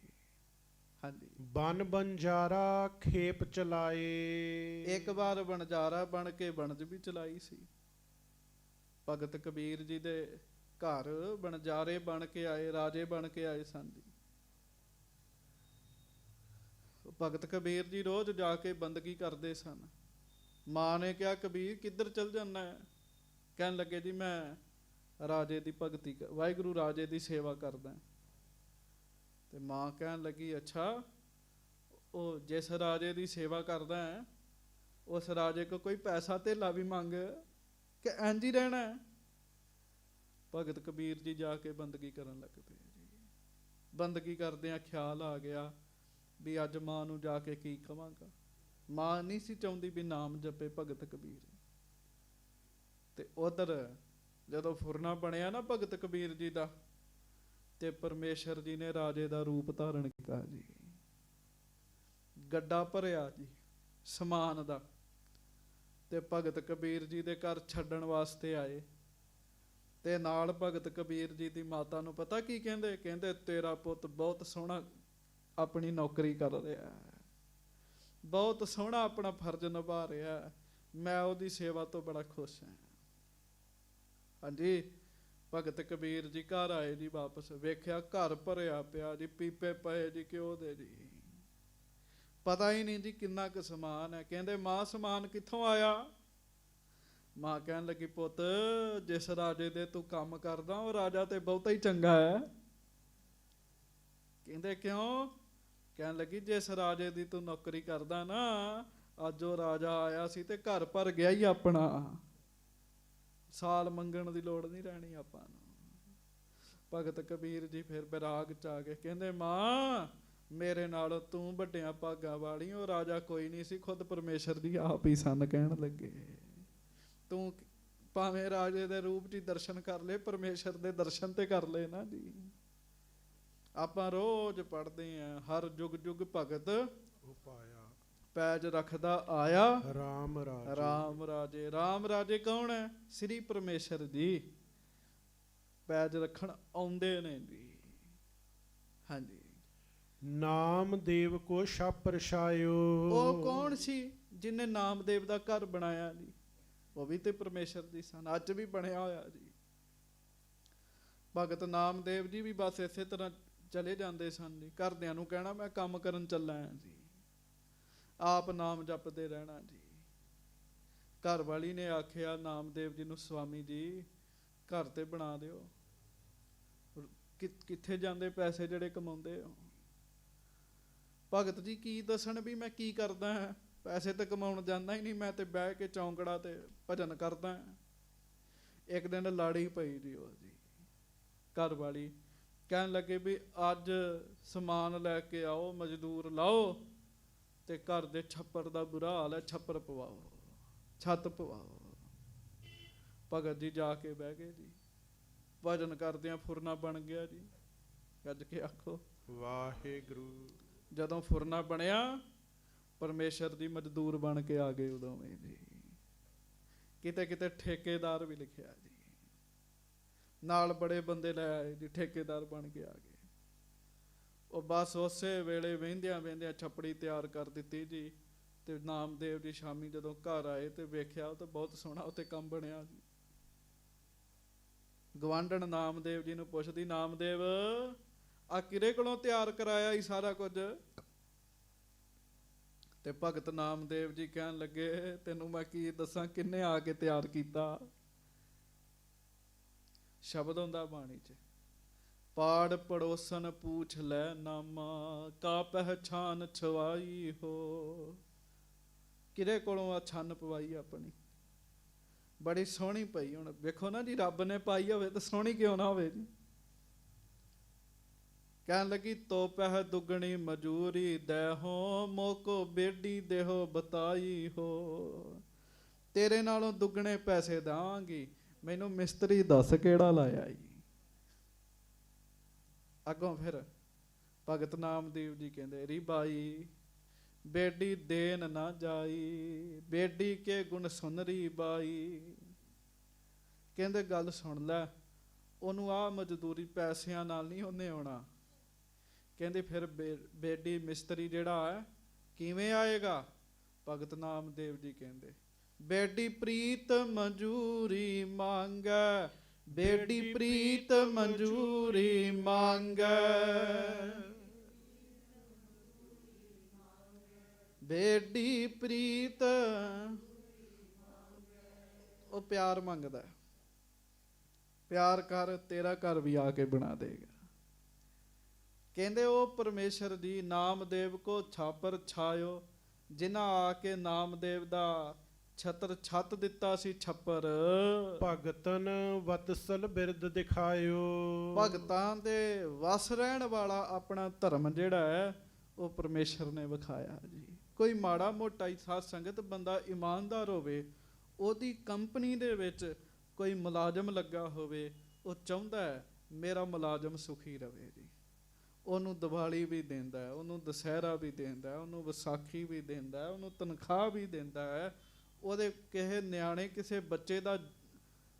ਹਾਂਜੀ, ਬਨ ਬੰਜਾਰਾ ਖੇਪ ਚਲਾਏ। ਇੱਕ ਵਾਰ ਬਣਜਾਰਾ ਬਣ ਕੇ ਬਣਜ ਵੀ ਚਲਾਈ ਸੀ। ਭਗਤ ਕਬੀਰ ਜੀ ਦੇ ਘਰ ਬਣਜਾਰੇ ਬਣ ਕੇ ਆਏ, ਰਾਜੇ ਬਣ ਕੇ ਆਏ ਸਨ ਜੀ। ਭਗਤ ਕਬੀਰ ਜੀ ਰੋਜ਼ ਜਾ ਕੇ ਬੰਦਗੀ ਕਰਦੇ ਸਨ। ਮਾਂ ਨੇ ਕਿਹਾ ਕਬੀਰ ਕਿੱਧਰ ਚਲ ਜਾਣਾ ਹੈ? ਕਹਿਣ ਲੱਗੇ ਜੀ ਮੈਂ ਰਾਜੇ ਦੀ ਭਗਤੀ ਵਾਹਿਗੁਰੂ ਰਾਜੇ ਦੀ ਸੇਵਾ ਕਰਦਾ। ਤੇ ਮਾਂ ਕਹਿਣ ਲੱਗੀ ਅੱਛਾ, ਉਹ ਜਿਸ ਰਾਜੇ ਦੀ ਸੇਵਾ ਕਰਦਾ ਹੈ ਉਸ ਰਾਜੇ ਕੋ ਕੋਈ ਪੈਸਾ ਧੇਲਾ ਵੀ ਮੰਗ ਕਿ ਇੰਝ ਹੀ ਰਹਿਣਾ ਹੈ? ਭਗਤ ਕਬੀਰ ਜੀ ਜਾ ਕੇ ਬੰਦਗੀ ਕਰਨ ਲੱਗ ਪਏ ਜੀ। ਬੰਦਗੀ ਕਰਦਿਆਂ ਖਿਆਲ ਆ ਗਿਆ ਵੀ ਅੱਜ ਮਾਂ ਨੂੰ ਜਾ ਕੇ ਕੀ ਕਵਾਂਗਾ। ਮਾਂ ਨਹੀਂ ਸੀ ਚਾਹੁੰਦੀ ਵੀ ਨਾਮ ਜਪੇ ਭਗਤ ਕਬੀਰ। ਤੇ ਉਧਰ ਜਦੋਂ ਫੁਰਨਾ ਬਣਿਆ ਨਾ ਭਗਤ ਕਬੀਰ ਜੀ ਦਾ, ਤੇ ਪਰਮੇਸ਼ਰ ਜੀ ਨੇ ਰਾਜੇ ਦਾ ਰੂਪ ਧਾਰਨ ਕੀਤਾ ਜੀ। ਗੱਡਾ ਭਰਿਆ ਜੀ ਸਮਾਨ ਦਾ, ਤੇ ਭਗਤ ਕਬੀਰ ਜੀ ਦੇ ਘਰ ਛੱਡਣ ਵਾਸਤੇ ਆਏ। ਤੇ ਨਾਲ ਭਗਤ ਕਬੀਰ ਜੀ ਦੀ ਮਾਤਾ ਨੂੰ ਪਤਾ ਕੀ ਕਹਿੰਦੇ? ਕਹਿੰਦੇ ਤੇਰਾ ਪੁੱਤ ਬਹੁਤ ਸੋਹਣਾ ਆਪਣੀ ਨੌਕਰੀ ਕਰ ਰਿਹਾ, ਬਹੁਤ ਸੋਹਣਾ ਆਪਣਾ ਫਰਜ਼ ਨਿਭਾ ਰਿਹਾ, ਮੈਂ ਉਹਦੀ ਸੇਵਾ ਤੋਂ ਬੜਾ ਖੁਸ਼ ਹਾਂ। ਹਾਂਜੀ, ਭਗਤ ਕਬੀਰ ਜੀ ਘਰ ਆਏ ਜੀ ਵਾਪਸ, ਵੇਖਿਆ ਘਰ ਭਰਿਆ ਪਿਆ ਜੀ, ਪੀਪੇ ਪਏ ਜੀ ਘਿਓ ਦੇ ਜੀ, ਪਤਾ ਹੀ ਨਹੀਂ ਜੀ ਕਿੰਨਾ ਕੁ ਸਮਾਨ ਹੈ। ਕਹਿੰਦੇ ਮਾਂ ਸਮਾਨ ਕਿੱਥੋਂ ਆਇਆ? ਮਾਂ ਕਹਿਣ ਲੱਗੀ ਪੁੱਤ ਜਿਸ ਰਾਜੇ ਦੇ ਤੂੰ ਕੰਮ ਕਰਦਾ ਉਹ ਰਾਜਾ ਤੇ ਬਹੁਤਾ ਹੀ ਚੰਗਾ ਹੈ। ਕਹਿੰਦੇ ਕਿਉਂ? ਕਹਿਣ ਲੱਗੀ ਜਿਸ ਰਾਜੇ ਦੀ ਤੂੰ ਨੌਕਰੀ ਕਰਦਾ ਨਾ, ਅੱਜ ਉਹ ਰਾਜਾ ਆਇਆ ਸੀ ਤੇ ਘਰ ਭਰ ਗਿਆ ਹੀ ਆਪਣਾ, ਸਾਲ ਮੰਗਣ ਦੀ ਲੋੜ ਨਹੀਂ ਰਹਿਣੀ ਆਪਾਂ ਨੂੰ। ਭਗਤ ਕਬੀਰ ਜੀ ਫਿਰ ਬਿਰਾਗ ਚ ਆ ਗਏ, ਕਹਿੰਦੇ ਮਾਂ ਮੇਰੇ ਨਾਲ ਤੂੰ ਵੱਡਿਆਂ ਭਾਗਾਂ ਵਾਲੀ, ਉਹ ਰਾਜਾ ਕੋਈ ਨਹੀਂ ਸੀ, ਖੁਦ ਪਰਮੇਸ਼ਰ ਦੀ ਆਪ ਹੀ ਸਨ। ਕਹਿਣ ਲੱਗੇ ਤੂੰ ਭਾਵੇਂ ਰਾਜੇ ਦੇ ਰੂਪ 'ਚ ਦਰਸ਼ਨ ਕਰ ਲਏ, ਪਰਮੇਸ਼ਰ ਦੇ ਦਰਸ਼ਨ ਤੇ ਕਰ ਲਏ ਨਾ ਜੀ। ਆਪਾਂ ਰੋਜ਼ ਪੜ੍ਹਦੇ ਆਂ ਹਰ ਜੁਗ ਜੁਗ ਭਗਤ ਉਪਾਇਆ ਪੈਜ ਰੱਖਦਾ ਆਇਆ ਰਾਮ ਰਾਜੇ। ਰਾਮ ਰਾਜੇ, ਰਾਮ ਰਾਜੇ ਕੌਣ ਹੈ? ਸ੍ਰੀ ਪਰਮੇਸ਼ਰ ਜੀ ਪੈਜ ਰੱਖਣ ਆਉਂਦੇ ਨੇ ਜੀ। ਹਾਂਜੀ, ਨਾਮਦੇਵ ਕੋ ਛਪ ਰਛਾਇਓ। ਉਹ ਕੌਣ ਸੀ ਜਿਹਨੇ ਨਾਮਦੇਵ ਦਾ ਘਰ ਬਣਾਇਆ ਜੀ? ਉਹ ਵੀ ਤੇ ਪਰਮੇਸ਼ਰ ਦੀ ਸਨ, ਅੱਜ ਵੀ ਬਣਿਆ ਹੋਇਆ ਜੀ। ਭਗਤ ਨਾਮਦੇਵ ਜੀ ਵੀ ਬਸ ਇਸੇ ਤਰ੍ਹਾਂ ਚਲੇ ਜਾਂਦੇ ਸਨ ਜੀ, ਘਰਦਿਆਂ ਨੂੰ ਕਹਿਣਾ ਮੈਂ ਕੰਮ ਕਰਨ ਚੱਲਾ ਹਾਂ ਜੀ, ਆਪ ਨਾਮ ਜਪਦੇ ਰਹਿਣਾ ਜੀ। ਘਰ ਵਾਲੀ ਨੇ ਆਖਿਆ ਨਾਮਦੇਵ ਜੀ ਨੂੰ ਸਵਾਮੀ ਜੀ ਘਰ ਤੇ ਬਣਾ ਦਿਓ, ਕਿੱਥੇ ਜਾਂਦੇ ਪੈਸੇ ਜਿਹੜੇ ਕਮਾਉਂਦੇ ਹੋ? ਭਗਤ ਜੀ ਕੀ ਦੱਸਣ ਵੀ ਮੈਂ ਕੀ ਕਰਦਾ ਹਾਂ, ਪੈਸੇ ਤਾਂ ਕਮਾਉਣ ਜਾਂਦਾ ਹੀ ਨਹੀਂ, ਮੈਂ ਤੇ ਬਹਿ ਕੇ ਚੌਂਕੜਾ ਤੇ ਭਜਨ ਕਰਦਾ ਹਾਂ। ਇੱਕ ਦਿਨ ਲਾੜੀ ਪਈ ਜੀ ਉਹ ਜੀ, ਘਰ ਵਾਲੀ ਕਹਿਣ ਲੱਗੇ ਵੀ ਅੱਜ ਸਮਾਨ ਲੈ ਕੇ ਆਓ, ਮਜ਼ਦੂਰ ਲਾਓ ਤੇ ਘਰ ਦੇ ਛੱਪਰ ਦਾ ਬੁਰਾ ਹਾਲ ਹੈ, ਛੱਪਰ ਪਵਾਓ, ਛੱਤ ਪਵਾਓ। ਭਗਤ ਜੀ ਜਾ ਕੇ ਬਹਿ ਗਏ ਜੀ, ਭਜਨ ਕਰਦਿਆਂ ਫੁਰਨਾ ਬਣ ਗਿਆ ਜੀ। ਗੱਜ ਕੇ ਆਖੋ ਵਾਹਿਗੁਰੂ। ਜਦੋਂ ਫੁਰਨਾ ਬਣਿਆ ਪਰਮੇਸ਼ਰ ਦੀ ਮਜ਼ਦੂਰ ਬਣ ਕੇ ਆ ਗਏ ਉਦੋਂ ਵੀ ਜੀ। ਕਿਤੇ ਕਿਤੇ ਠੇਕੇਦਾਰ ਵੀ ਲਿਖਿਆ ਜੀ, ਨਾਲ ਬੜੇ ਬੰਦੇ ਲੈ ਆਏ ਜੀ, ਠੇਕੇਦਾਰ ਬਣ ਕੇ ਆ ਗਏ। ਉਹ ਬਸ ਉਸੇ ਵੇਲੇ ਵਹਿੰਦਿਆਂ ਵਹਿੰਦਿਆਂ ਛੱਪੜੀ ਤਿਆਰ ਕਰ ਦਿੱਤੀ ਜੀ। ਤੇ ਨਾਮਦੇਵ ਜੀ ਸ਼ਾਮੀ ਜਦੋਂ ਘਰ ਆਏ ਤੇ ਵੇਖਿਆ ਉਹ ਤਾਂ ਬਹੁਤ ਸੋਹਣਾ ਉੱਥੇ ਕੰਮ ਬਣਿਆ ਜੀ। ਗਵਾਂਢਣ ਨਾਮਦੇਵ ਜੀ ਨੂੰ ਪੁੱਛਦੀ, ਨਾਮਦੇਵ ਆ ਕਿਹਦੇ ਕੋਲੋਂ ਤਿਆਰ ਕਰਾਇਆ ਹੀ ਸਾਰਾ ਕੁਝ? ਤੇ ਭਗਤ ਨਾਮਦੇਵ ਜੀ ਕਹਿਣ ਲੱਗੇ ਤੈਨੂੰ ਮੈਂ ਕੀ ਦੱਸਾਂ ਕਿੰਨੇ ਆ ਕੇ ਤਿਆਰ ਕੀਤਾ। ਸ਼ਬਦ ਹੁੰਦਾ ਬਾਣੀ 'ਚ, ਪਾੜ ਪੜੋਸਨ ਪੂਛ ਲੈ ਨਾਮਾ, ਕਾ ਪਹਿਚਾਨ ਛਵਾਈ ਹੋ। ਕਿਹਦੇ ਕੋਲੋਂ ਆ ਛੰਨ ਪਵਾਈ ਆਪਣੀ? ਬੜੀ ਸੋਹਣੀ ਪਈ। ਹੁਣ ਵੇਖੋ ਨਾ ਜੀ, ਰੱਬ ਨੇ ਪਾਈ ਹੋਵੇ ਤਾਂ ਸੋਹਣੀ ਕਿਉਂ ਨਾ ਹੋਵੇ ਜੀ। ਕਹਿਣ ਲੱਗੀ ਤੋ ਪਹਿ ਦੁਗਣੀ ਮਜੂਰੀ ਦੇਹੋ, ਮੋਕੋ ਬੇਡੀ ਦੇਹੋ ਬਤਾਈ ਹੋ। ਤੇਰੇ ਨਾਲੋਂ ਦੁੱਗਣੇ ਪੈਸੇ ਦਾਂਗੀ, ਮੈਨੂੰ ਮਿਸਤਰੀ ਦੱਸ ਕਿਹੜਾ ਲਾਇਆ ਈ। ਅੱਗੋਂ ਫਿਰ ਭਗਤ ਨਾਮਦੇਵ ਜੀ ਕਹਿੰਦੇ ਰੀ ਬਾਈ ਬੇਡੀ ਦੇਨ ਨਾ ਜਾਈ, ਬੇਡੀ ਕੇ ਗੁਣ ਸੁਨਰੀ ਬਾਈ। ਕਹਿੰਦੇ ਗੱਲ ਸੁਣ ਲੈ, ਉਹਨੂੰ ਆਹ ਮਜ਼ਦੂਰੀ ਪੈਸਿਆਂ ਨਾਲ ਨਹੀਂ ਉਹਨੇ ਆਉਣਾ। ਕਹਿੰਦੇ ਫਿਰ ਬੇਡੀ ਮਿਸਤਰੀ ਜਿਹੜਾ ਹੈ ਕਿਵੇਂ ਆਏਗਾ? ਭਗਤ ਨਾਮਦੇਵ ਜੀ ਕਹਿੰਦੇ ਬੇਡੀ ਪ੍ਰੀਤ ਮਨਜੂਰੀ ਮੰਗੈ, ਬੇਡੀ ਪ੍ਰੀਤ ਮਨਜੂਰੀ ਮੰਗੈ, ਬੇਡੀ ਪ੍ਰੀਤ। ਉਹ ਪਿਆਰ ਮੰਗਦਾ, ਪਿਆਰ ਕਰ, ਤੇਰਾ ਘਰ ਵੀ ਆ ਕੇ ਬਣਾ ਦੇਗਾ। ਕਹਿੰਦੇ ਉਹ ਪਰਮੇਸ਼ਰ ਜੀ ਨਾਮਦੇਵ ਕੋ ਛਾਪਰ ਛਾਇਓ, ਜਿਨ੍ਹਾਂ ਆ ਕੇ ਨਾਮਦੇਵ ਦਾ ਛਤਰ ਛੱਤ ਦਿੱਤਾ ਸੀ ਛੱਪਰ। ਭਗਤਨ ਵਤਸਲ ਬਿਰਦ ਦਿਖਾਇਓ, ਭਗਤਾਂ ਦੇ ਵਸ ਰਹਿਣ ਵਾਲਾ ਆਪਣਾ ਧਰਮ ਜਿਹੜਾ ਹੈ ਉਹ ਪਰਮੇਸ਼ਰ ਨੇ ਵਿਖਾਇਆ ਜੀ। ਕੋਈ ਮਾੜਾ ਮੋਟਾ ਹੀ ਸਾਧ ਸੰਗਤ ਬੰਦਾ ਇਮਾਨਦਾਰ ਹੋਵੇ, ਉਹਦੀ ਕੰਪਨੀ ਦੇ ਵਿੱਚ ਕੋਈ ਮੁਲਾਜ਼ਮ ਲੱਗਾ ਹੋਵੇ, ਉਹ ਚਾਹੁੰਦਾ ਹੈ ਮੇਰਾ ਮੁਲਾਜ਼ਮ ਸੁਖੀ ਰਵੇ ਜੀ। ਉਹਨੂੰ ਦੀਵਾਲੀ ਵੀ ਦਿੰਦਾ ਹੈ, ਉਹਨੂੰ ਦੁਸਹਿਰਾ ਵੀ ਦਿੰਦਾ ਹੈ, ਉਹਨੂੰ ਵਿਸਾਖੀ ਵੀ ਦਿੰਦਾ ਹੈ, ਉਹਨੂੰ ਤਨਖਾਹ ਵੀ ਦਿੰਦਾ ਹੈ। ਉਹਦੇ ਕਿਸੇ ਨਿਆਣੇ ਕਿਸੇ ਬੱਚੇ ਦਾ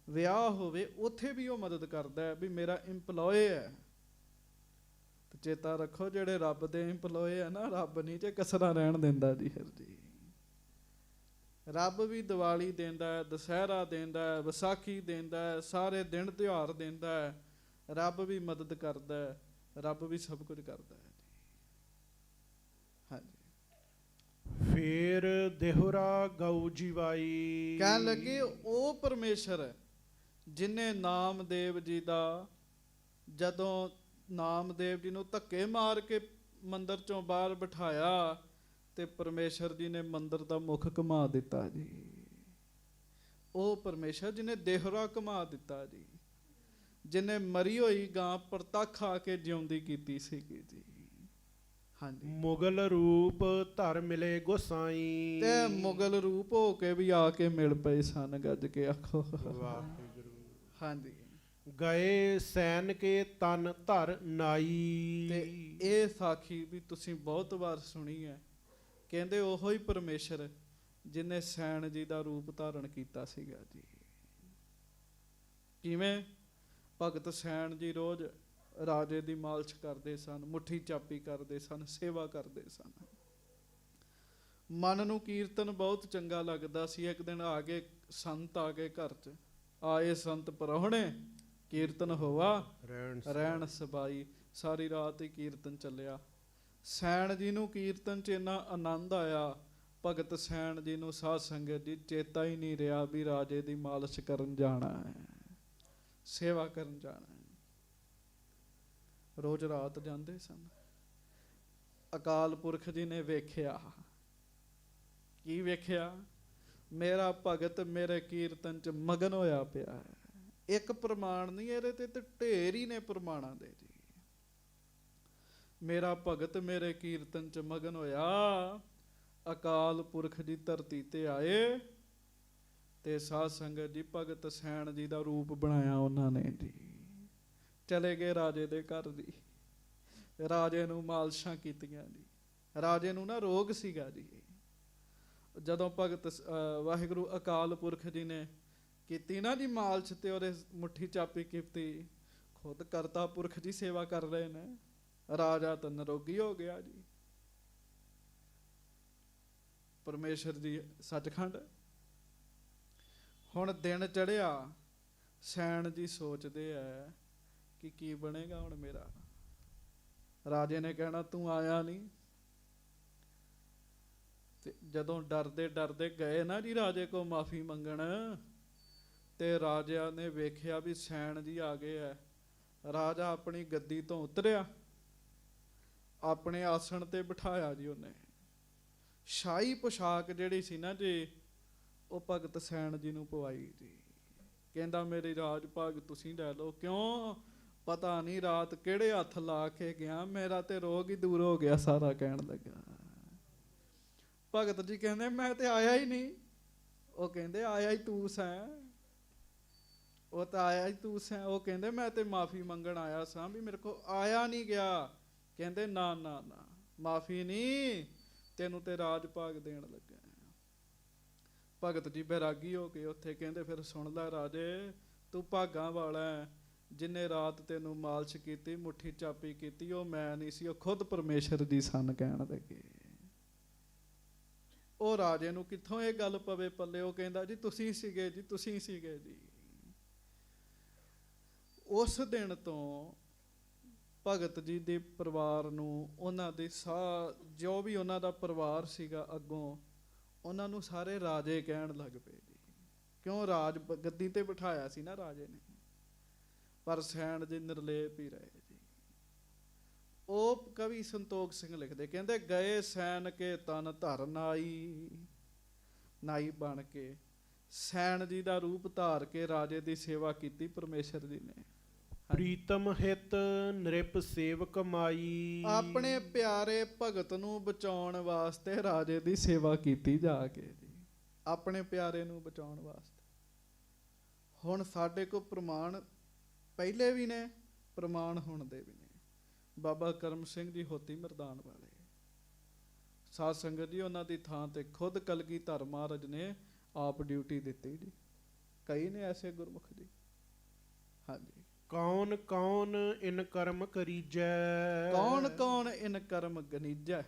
ਵਿਆਹ ਹੋਵੇ, ਉੱਥੇ ਵੀ ਉਹ ਮਦਦ ਕਰਦਾ ਹੈ ਵੀ ਮੇਰਾ ਇੰਪਲੋਏ ਹੈ। ਤੇ ਚੇਤਾ ਰੱਖੋ ਜਿਹੜੇ ਰੱਬ ਦੇ ਇੰਪਲੋਏ ਹੈ ਨਾ, ਰੱਬ ਨਹੀਂ ਜੇ ਕਸਰਾਂ ਰਹਿਣ ਦਿੰਦਾ ਜੀ। ਫਿਰ ਜੀ ਰੱਬ ਵੀ ਦੀਵਾਲੀ ਦਿੰਦਾ ਹੈ, ਦੁਸਹਿਰਾ ਦਿੰਦਾ ਹੈ, ਵਿਸਾਖੀ ਦਿੰਦਾ ਹੈ, ਸਾਰੇ ਦਿਨ ਤਿਉਹਾਰ ਦਿੰਦਾ ਹੈ। ਰੱਬ ਵੀ ਮਦਦ ਕਰਦਾ ਹੈ, ਰੱਬ ਵੀ ਸਭ ਕੁਝ ਕਰਦਾ ਹੈ ਜੀ। ਹਾਂਜੀ। ਫੇਰ ਦੇਹੁਰਾ ਗਊ ਜੀਵਾਈ। ਕਹਿਣ ਲੱਗੇ ਉਹ ਪਰਮੇਸ਼ਰ ਜਿਨੇ ਨਾਮਦੇਵ ਜੀ ਦਾ, ਜਦੋਂ ਨਾਮਦੇਵ ਜੀ ਨੂੰ ਧੱਕੇ ਮਾਰ ਕੇ ਮੰਦਿਰ ਚੋਂ ਬਾਹਰ ਬਿਠਾਇਆ ਤੇ ਪਰਮੇਸ਼ਰ ਜੀ ਨੇ ਮੰਦਿਰ ਦਾ ਮੁਖ ਘੁਮਾ ਦਿੱਤਾ ਜੀ। ਉਹ ਪਰਮੇਸ਼ਰ ਜਿਹਨੇ ਦੇਹੁਰਾ ਘੁਮਾ ਦਿੱਤਾ ਜੀ, ਜਿਹਨੇ ਮਰੀ ਹੋਈ ਗਾਂ ਪ੍ਰਤੱਖ ਆ ਕੇ ਜਿਉਂਦੀ ਕੀਤੀ ਸੀਗੀ ਜੀ। ਹਾਂਜੀ। ਮੁਗਲ ਰੂਪ ਧਰ ਮਿਲੇ ਗੋਸਾਈ, ਤੇ ਮੁਗਲ ਰੂਪ ਹੋ ਕੇ ਵੀ ਆ ਕੇ ਮਿਲ ਪਏ ਸਨ, ਗੱਜ ਕੇ ਆਖੋ ਵਾਹਿਗੁਰੂ। ਹਾਂਜੀ। ਗਏ ਸੈਨ ਕੇ ਤਨ ਧਰ ਨਾਈ। ਤੇ ਇਹ ਸਾਖੀ ਵੀ ਤੁਸੀਂ ਬਹੁਤ ਵਾਰ ਸੁਣੀ ਹੈ। ਕਹਿੰਦੇ ਉਹੋ ਹੀ ਪਰਮੇਸ਼ਰ ਜਿਹਨੇ ਸੈਣ ਜੀ ਦਾ ਰੂਪ ਧਾਰਨ ਕੀਤਾ ਸੀਗਾ ਜੀ। ਕਿਵੇਂ? ਭਗਤ ਸੈਣ ਜੀ ਰੋਜ਼ ਰਾਜੇ ਦੀ ਮਾਲਸ਼ ਕਰਦੇ ਸਨ, ਮੁੱਠੀ ਚਾਪੀ ਕਰਦੇ ਸਨ, ਸੇਵਾ ਕਰਦੇ ਸਨ। ਮਨ ਨੂੰ ਕੀਰਤਨ ਬਹੁਤ ਚੰਗਾ ਲੱਗਦਾ ਸੀ। ਇੱਕ ਦਿਨ ਆ ਗਏ ਸੰਤ, ਆ ਗਏ ਘਰ 'ਚ, ਆਏ ਸੰਤ ਪਰਹੁਣੇ, ਕੀਰਤਨ ਹੋਵਾ ਰਹਿਣ ਸਬਾਈ। ਸਾਰੀ ਰਾਤ ਹੀ ਕੀਰਤਨ ਚੱਲਿਆ। ਸੈਣ ਜੀ ਨੂੰ ਕੀਰਤਨ 'ਚ ਇੰਨਾ ਆਨੰਦ ਆਇਆ, ਭਗਤ ਸੈਣ ਜੀ ਨੂੰ ਸਾਧ ਸੰਗਤ ਜੀ ਚੇਤਾ ਹੀ ਨਹੀਂ ਰਿਹਾ ਵੀ ਰਾਜੇ ਦੀ ਮਾਲਸ਼ ਕਰਨ ਜਾਣਾ ਹੈ, ਸੇਵਾ ਕਰਨ ਜਾਣਾ ਹੈ। ਰੋਜ਼ ਰਾਤ ਜਾਂਦੇ ਸਨ। ਅਕਾਲ ਪੁਰਖ ਜੀ ਨੇ ਵੇਖਿਆ। ਕੀ ਵੇਖਿਆ? ਮੇਰਾ ਭਗਤ ਮੇਰੇ ਕੀਰਤਨ 'ਚ ਮਗਨ ਹੋਇਆ ਪਿਆ ਹੈ। ਇੱਕ ਪ੍ਰਮਾਣ ਨਹੀਂ, ਇਹਦੇ ਤੇ ਢੇਰ ਹੀ ਨੇ ਪ੍ਰਮਾਣਾਂ ਦੇ ਜੀ। ਮੇਰਾ ਭਗਤ ਮੇਰੇ ਕੀਰਤਨ 'ਚ ਮਗਨ ਹੋਇਆ। ਅਕਾਲ ਪੁਰਖ ਜੀ ਧਰਤੀ ਤੇ ਆਏ ਤੇ ਸਾਧ ਸੰਗਤ ਜੀ ਭਗਤ ਸੈਣ ਜੀ ਦਾ ਰੂਪ ਬਣਾਇਆ ਉਹਨਾਂ ਨੇ ਜੀ। ਚਲੇ ਗਏ ਰਾਜੇ ਦੇ ਘਰ ਜੀ। ਰਾਜੇ ਨੂੰ ਮਾਲਸ਼ਾਂ ਕੀਤੀਆਂ ਜੀ। ਰਾਜੇ ਨੂੰ ਨਾ ਰੋਗ ਸੀਗਾ ਜੀ। ਜਦੋਂ ਭਗਤ ਵਾਹਿਗੁਰੂ ਅਕਾਲ ਪੁਰਖ ਜੀ ਨੇ ਕੀਤੀ ਨਾ ਜੀ ਮਾਲਸ਼ ਤੇ ਉਹਦੇ ਮੁੱਠੀ ਚਾਪੀ ਕੀਤੀ, ਖੁਦ ਕਰਤਾ ਪੁਰਖ ਜੀ ਸੇਵਾ ਕਰ ਰਹੇ ਨੇ, ਰਾਜਾ ਤਾਂ ਨਿਰੋਗੀ ਹੋ ਗਿਆ ਜੀ। ਪਰਮੇਸ਼ਰ ਜੀ ਸੱਚਖੰਡ। ਹੁਣ ਦਿਨ ਚੜਿਆ, ਸੈਣ ਜੀ ਸੋਚਦੇ ਆ ਕਿ ਕੀ ਬਣੇਗਾ ਹੁਣ ਮੇਰਾ। ਰਾਜੇ ਨੇ ਕਹਿਣਾ ਤੂੰ ਆਇਆ ਨਹੀਂ। ਤੇ ਜਦੋਂ ਡਰਦੇ ਡਰਦੇ ਗਏ ਨਾ ਜੀ ਰਾਜੇ ਕੋ ਮਾਫੀ ਮੰਗਣ, ਤੇ ਰਾਜਿਆਂ ਨੇ ਵੇਖਿਆ ਵੀ ਸੈਣ ਜੀ ਆ ਗਏ ਹੈ। ਰਾਜਾ ਆਪਣੀ ਗੱਦੀ ਤੋਂ ਉਤਰਿਆ, ਆਪਣੇ ਆਸਣ ਤੇ ਬਿਠਾਇਆ ਜੀ ਉਹਨੇ। ਸ਼ਾਹੀ ਪੁਸ਼ਾਕ ਜਿਹੜੀ ਸੀ ਨਾ ਜੀ, ਉਹ ਭਗਤ ਸੈਣ ਜੀ ਨੂੰ ਪਵਾਈ ਜੀ। ਕਹਿੰਦਾ ਮੇਰੀ ਰਾਜ ਭਾਗ ਤੁਸੀਂ ਲੈ ਲਓ। ਕਿਉਂ? ਪਤਾ ਨਹੀਂ ਰਾਤ ਕਿਹੜੇ ਹੱਥ ਲਾ ਕੇ ਗਿਆ, ਮੇਰਾ ਤੇ ਰੋਗ ਹੀ ਦੂਰ ਹੋ ਗਿਆ ਸਾਰਾ। ਕਹਿਣ ਲੱਗਾ ਭਗਤ ਜੀ ਕਹਿੰਦੇ ਮੈਂ ਤੇ ਆਇਆ ਹੀ ਨਹੀਂ। ਉਹ ਕਹਿੰਦੇ ਆਇਆ ਹੀ ਤੂੰ ਸੈਂ। ਉਹ ਤਾਂ ਆਇਆ ਹੀ ਤੂੰ ਸੈਂ। ਉਹ ਕਹਿੰਦੇ ਮੈਂ ਤੇ ਮਾਫੀ ਮੰਗਣ ਆਇਆ ਸਾਂ ਵੀ ਮੇਰੇ ਕੋ ਆਇਆ ਨਹੀਂ ਗਿਆ। ਕਹਿੰਦੇ ਨਾ ਨਾ ਨਾ, ਮਾਫੀ ਨਹੀਂ, ਤੈਨੂੰ ਤੇ ਰਾਜ ਭਾਗ ਦੇਣ ਲੱਗਾ। ਭਗਤ ਜੀ ਬੈਰਾਗੀ ਹੋ ਕੇ ਉੱਥੇ ਕਹਿੰਦੇ ਫਿਰ ਸੁਣ ਲੈ ਰਾਜੇ, ਤੂੰ ਭਾਗਾਂ ਵਾਲਾ ਹੈ। ਜਿੰਨੇ ਰਾਤ ਤੈਨੂੰ ਮਾਲਸ਼ ਕੀਤੀ, ਮੁੱਠੀ ਚਾਪੀ ਕੀਤੀ, ਉਹ ਮੈਂ ਨਹੀਂ ਸੀ, ਉਹ ਖੁਦ ਪਰਮੇਸ਼ਰ ਜੀ ਸਨ। ਕਹਿਣ ਲੱਗੇ ਉਹ ਰਾਜੇ ਨੂੰ ਕਿੱਥੋਂ ਇਹ ਗੱਲ ਪਵੇ ਪੱਲੇ। ਉਹ ਕਹਿੰਦਾ ਜੀ ਤੁਸੀਂ ਸੀਗੇ ਜੀ, ਤੁਸੀਂ ਸੀਗੇ ਜੀ। ਉਸ ਦਿਨ ਤੋਂ ਭਗਤ ਜੀ ਦੇ ਪਰਿਵਾਰ ਨੂੰ, ਉਹਨਾਂ ਦੇ ਜੋ ਵੀ ਉਹਨਾਂ ਦਾ ਪਰਿਵਾਰ ਸੀਗਾ, ਅੱਗੋਂ ਉਹਨਾਂ ਨੂੰ ਸਾਰੇ ਰਾਜੇ ਕਹਿਣ ਲੱਗ ਪਏ ਜੀ। ਕਿਉਂ? ਰਾਜ ਗੱਦੀ ਤੇ ਬਿਠਾਇਆ ਸੀ ਨਾ ਰਾਜੇ ਨੇ। ਪਰ ਸੈਣ ਜੀ ਨਿਰਲੇਪ ਹੀ ਰਹੇ ਜੀ। ਉਹ ਕਵੀ ਸੰਤੋਖ ਸਿੰਘ ਲਿਖਦੇ, ਕਹਿੰਦੇ ਗਏ ਸੈਨ ਕੇ ਤਨ ਧਰ ਨਾਈ। ਨਾਈ ਬਣ ਕੇ ਸੈਣ ਜੀ ਦਾ ਰੂਪ ਧਾਰ ਕੇ ਰਾਜੇ ਦੀ ਸੇਵਾ ਕੀਤੀ ਪਰਮੇਸ਼ਰ ਜੀ ਨੇ। ਪ੍ਰੀਤਮ ਹਿਤ ਨ੍ਰਿਪ ਸੇਵਕ ਮਾਈ। ਆਪਣੇ ਪਿਆਰੇ ਭਗਤ ਨੂੰ ਬਚਾਉਣ ਵਾਸਤੇ ਰਾਜੇ ਦੀ ਸੇਵਾ ਕੀਤੀ ਜਾ ਕੇ ਜੀ। ਆਪਣੇ ਪਿਆਰੇ ਨੂੰ ਬਚਾਉਣ ਵਾਸਤੇ। ਹੁਣ ਸਾਡੇ ਕੋਲ ਪ੍ਰਮਾਣ ਪਹਿਲੇ ਵੀ ਨੇ, ਪ੍ਰਮਾਣ ਹੁਣ ਦੇ ਵੀ ਨੇ। ਬਾਬਾ ਕਰਮ ਸਿੰਘ ਜੀ ਹੋਤੀ ਮਰਦਾਨ ਵਾਲੇ ਸਾਧ ਸੰਗਤ ਜੀ, ਉਹਨਾਂ ਦੀ ਥਾਂ ਤੇ ਖੁਦ ਕਲਗੀਧਰ ਮਹਾਰਾਜ ਨੇ ਆਪ ਡਿਊਟੀ ਦਿੱਤੀ ਜੀ। ਕਈ ਨੇ ਐਸੇ ਗੁਰਮੁਖ ਜੀ। ਹਾਂਜੀ। ਕੌਣ ਕੌਣ ਇਨ ਕਰਮ ਕਰੀਜੈ। ਕੌਣ ਕੌਣ ਇਨ ਕਰਮ ਗਨੀਜੈ।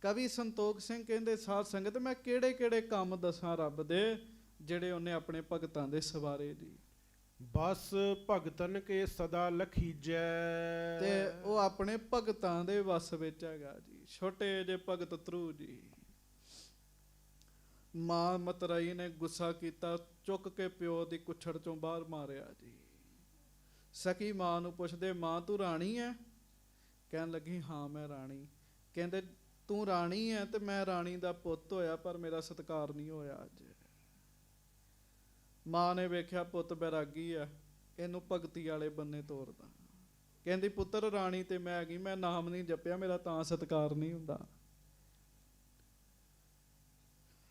ਕਵੀ ਸੰਤੋਖ ਸਿੰਘ ਕਹਿੰਦੇ ਸਾਧ ਸੰਗਤ ਮੈਂ ਕਿਹੜੇ ਕਿਹੜੇ ਕੰਮ ਦੱਸਾਂ ਰੱਬ ਦੇ, ਜਿਹੜੇ ਉਹਨੇ ਆਪਣੇ ਭਗਤਾਂ ਦੇ ਸਵਾਰੇ ਜੀ। ਬਸ ਭਗਤਨ ਕੇ ਸਦਾ ਲਖੀਜੈ। ਤੇ ਉਹ ਆਪਣੇ ਭਗਤਾਂ ਦੇ ਵਸ ਵਿੱਚ ਹੈਗਾ ਜੀ। ਛੋਟੇ ਜਿਹੇ ਭਗਤ ਧਰੂ ਜੀ, ਮਾਂ ਮਤਰਾਈ ਨੇ ਗੁੱਸਾ ਕੀਤਾ, ਚੁੱਕ ਕੇ ਪਿਓ ਦੀ ਕੁੱਛੜ ਚੋਂ ਬਾਹਰ ਮਾਰਿਆ ਜੀ। ਸਕੀ ਮਾਂ ਨੂੰ ਪੁੱਛਦੇ, ਮਾਂ ਤੂੰ ਰਾਣੀ ਹੈ? ਕਹਿਣ ਲੱਗੀ ਹਾਂ ਮੈਂ ਰਾਣੀ। ਕਹਿੰਦੇ ਤੂੰ ਰਾਣੀ ਹੈ ਤੇ ਮੈਂ ਰਾਣੀ ਦਾ ਪੁੱਤ ਹੋਇਆ, ਪਰ ਮੇਰਾ ਸਤਿਕਾਰ ਨਹੀਂ ਹੋਇਆ ਅੱਜ। ਮਾਂ ਨੇ ਵੇਖਿਆ ਪੁੱਤ ਬੈਰਾਗੀ ਆ, ਇਹਨੂੰ ਭਗਤੀ ਵਾਲੇ ਬੰਨੇ ਤੋਰਦਾ। ਕਹਿੰਦੀ ਪੁੱਤਰ ਰਾਣੀ ਤੇ ਮੈਂ ਹੈਗੀ, ਮੈਂ ਨਾਮ ਨਹੀਂ ਜਪਿਆ, ਮੇਰਾ ਤਾਂ ਸਤਿਕਾਰ ਨਹੀਂ ਹੁੰਦਾ।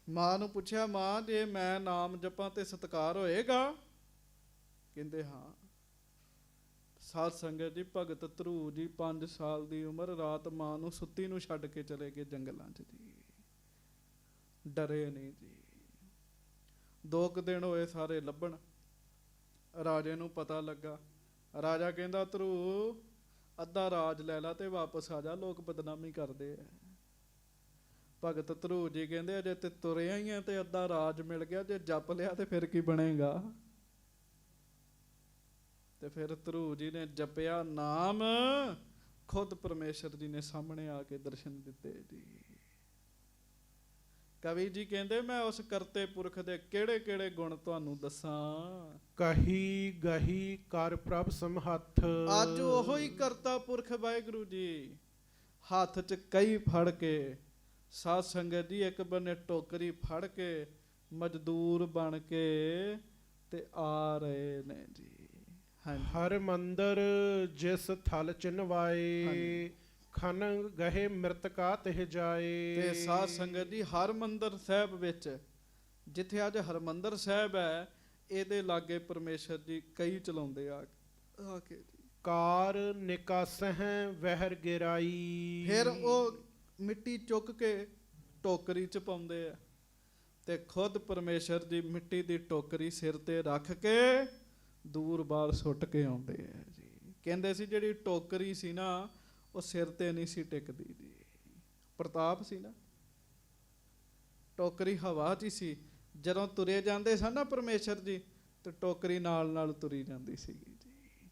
ਮਾਂ ਨੂੰ ਪੁੱਛਿਆ, ਮਾਂ ਜੇ ਮੈਂ ਨਾਮ ਜਪਾਂ ਤੇ ਸਤਿਕਾਰ ਹੋਏਗਾ? ਕਹਿੰਦੇ ਹਾਂ। ਸਾਧ ਸੰਗਤ ਜੀ, ਭਗਤ ਧਰੂ ਜੀ 5 ਸਾਲ ਦੀ ਉਮਰ, ਰਾਤ ਮਾਂ ਨੂੰ ਸੁੱਤੀ ਨੂੰ ਛੱਡ ਕੇ ਚਲੇ ਗਏ ਜੰਗਲਾਂ 'ਚ ਜੀ। ਡਰੇ ਨਹੀਂ ਜੀ। 2 ਕੁ ਦਿਨ ਹੋਏ ਸਾਰੇ ਲੱਭਣ। ਰਾਜੇ ਨੂੰ ਪਤਾ ਲੱਗਾ। ਰਾਜਾ ਕਹਿੰਦਾ ਧਰੂ ਅੱਧਾ ਰਾਜ ਲੈ ਲਾ ਤੇ ਵਾਪਸ ਆ ਜਾ, ਲੋਕ ਬਦਨਾਮੀ ਕਰਦੇ ਆ। ਭਗਤ ਧਰੂ ਜੀ ਕਹਿੰਦੇ ਅਜੇ ਤੇ ਤੁਰਿਆ ਹੀ ਆ ਤੇ ਅੱਧਾ ਰਾਜ ਮਿਲ ਗਿਆ, ਜੇ ਜਪ ਲਿਆ ਤੇ ਫਿਰ ਕੀ ਬਣੇਗਾ। ਤੇ ਫਿਰ ਧਰੂ ਜੀ ਨੇ ਜਪਿਆ ਨਾਮ, ਖੁਦ ਪਰਮੇਸ਼ਰ ਜੀ ਨੇ ਸਾਹਮਣੇ ਆ ਕੇ ਦਰਸ਼ਨ ਦਿੱਤੇ ਜੀ। ਕਵੀ ਜੀ ਕਹਿੰਦੇ ਮੈਂ ਉਸ ਕਰਤੇ ਪੁਰਖ ਦੇ ਕਿਹੜੇ ਕਿਹੜੇ ਗੁਣ ਤੁਹਾਨੂੰ ਦੱਸਾਂ। ਕਹੀ ਗਹੀ ਕਰ ਪ੍ਰਭ ਸਮਹੱਥ। ਅੱਜ ਉਹੋ ਹੀ ਕਰਤਾ ਪੁਰਖ ਵਾਹਿਗੁਰੂ ਜੀ ਹੱਥ 'ਚ ਕਈ ਫੜ ਕੇ, ਸਾਧ ਸੰਗਤ ਜੀ ਇੱਕ ਬੰਨੇ ਟੋਕਰੀ ਫੜ ਕੇ ਮਜ਼ਦੂਰ ਬਣ ਕੇ ਤੇ ਆ ਰਹੇ ਨੇ ਜੀ। ਹਰ ਮੰਦਰ ਜਿਸ ਥਲ ਚਿਨਵਾਏ, ਖਨ ਗਹੇ ਮ੍ਰਿਤਕਾ ਤਿਹ ਜਾਏ। ਤੇ ਸਾਧ ਸੰਗਤ ਜੀ ਹਰਮੰਦਰ ਸਾਹਿਬ ਵਿੱਚ, ਜਿੱਥੇ ਅੱਜ ਹਰਮੰਦਰ ਸਾਹਿਬ ਹੈ, ਇਹਦੇ ਲਾਗੇ ਪਰਮੇਸ਼ਰ ਜੀ ਕਈ ਚਲਾਉਂਦੇ ਆ ਕੇ ਜੀ। ਕਾਰ ਨਿਕਾਸਹਿ ਵਹਿਰ ਗਿਰਾਈ। ਫਿਰ ਉਹ ਮਿੱਟੀ ਚੁੱਕ ਕੇ ਟੋਕਰੀ 'ਚ ਪਾਉਂਦੇ ਆ ਤੇ ਖੁਦ ਪਰਮੇਸ਼ਰ ਜੀ ਮਿੱਟੀ ਦੀ ਟੋਕਰੀ ਸਿਰ ਤੇ ਰੱਖ ਕੇ ਦੂਰ ਬਾਹਰ ਸੁੱਟ ਕੇ ਆਉਂਦੇ ਆ ਜੀ। ਕਹਿੰਦੇ ਸੀ ਜਿਹੜੀ ਟੋਕਰੀ ਸੀ ਨਾ, ਉਹ ਸਿਰ ਤੇ ਨਹੀਂ ਸੀ ਟਿਕਦੀ ਜੀ। ਪ੍ਰਤਾਪ ਸੀ ਨਾ, ਟੋਕਰੀ ਹਵਾ 'ਚ ਹੀ ਸੀ। ਜਦੋਂ ਤੁਰੇ ਜਾਂਦੇ ਸਨ ਨਾ ਪਰਮੇਸ਼ਰ ਜੀ, ਤੇ ਟੋਕਰੀ ਨਾਲ ਨਾਲ ਤੁਰੀ ਜਾਂਦੀ ਸੀਗੀ ਜੀ।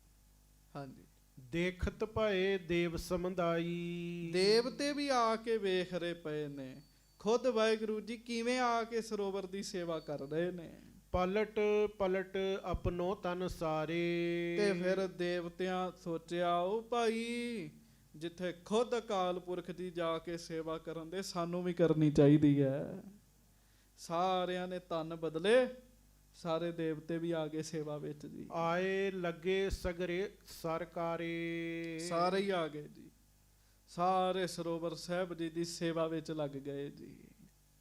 ਹਾਂਜੀ। ਦੇਖਤ ਭਏ ਦੇਵ ਸਮੁਦਾਈ। ਦੇਵਤੇ ਵੀ ਆ ਕੇ ਵੇਖ ਰਹੇ ਪਏ ਨੇ, ਖੁਦ ਵਾਹਿਗੁਰੂ ਜੀ ਕਿਵੇਂ ਆ ਕੇ ਸਰੋਵਰ ਦੀ ਸੇਵਾ ਕਰ ਰਹੇ ਨੇ। ਪਲਟ ਪਲਟ ਆਪਣੋ ਤਨ ਸਾਰੇ। ਤੇ ਫਿਰ ਦੇਵਤਿਆਂ ਸੋਚਿਆ, ਉਹ ਭਾਈ ਜਿੱਥੇ ਖੁਦ ਅਕਾਲ ਪੁਰਖ ਦੀ ਜਾ ਕੇ ਸੇਵਾ ਕਰਨ ਦੇ, ਸਾਨੂੰ ਵੀ ਕਰਨੀ ਚਾਹੀਦੀ ਹੈ। ਸਾਰਿਆਂ ਨੇ ਤਨ ਬਦਲੇ, ਸਾਰੇ ਦੇਵਤੇ ਵੀ ਆ ਗਏ ਸੇਵਾ ਵਿੱਚ ਜੀ। ਆਏ ਲੱਗੇ ਸਗਰੇ ਸਰਕਾਰੇ, ਸਾਰੇ ਹੀ ਆ ਗਏ ਜੀ, ਸਾਰੇ ਸਰੋਵਰ ਸਾਹਿਬ ਜੀ ਦੀ ਸੇਵਾ ਵਿੱਚ ਲੱਗ ਗਏ ਜੀ।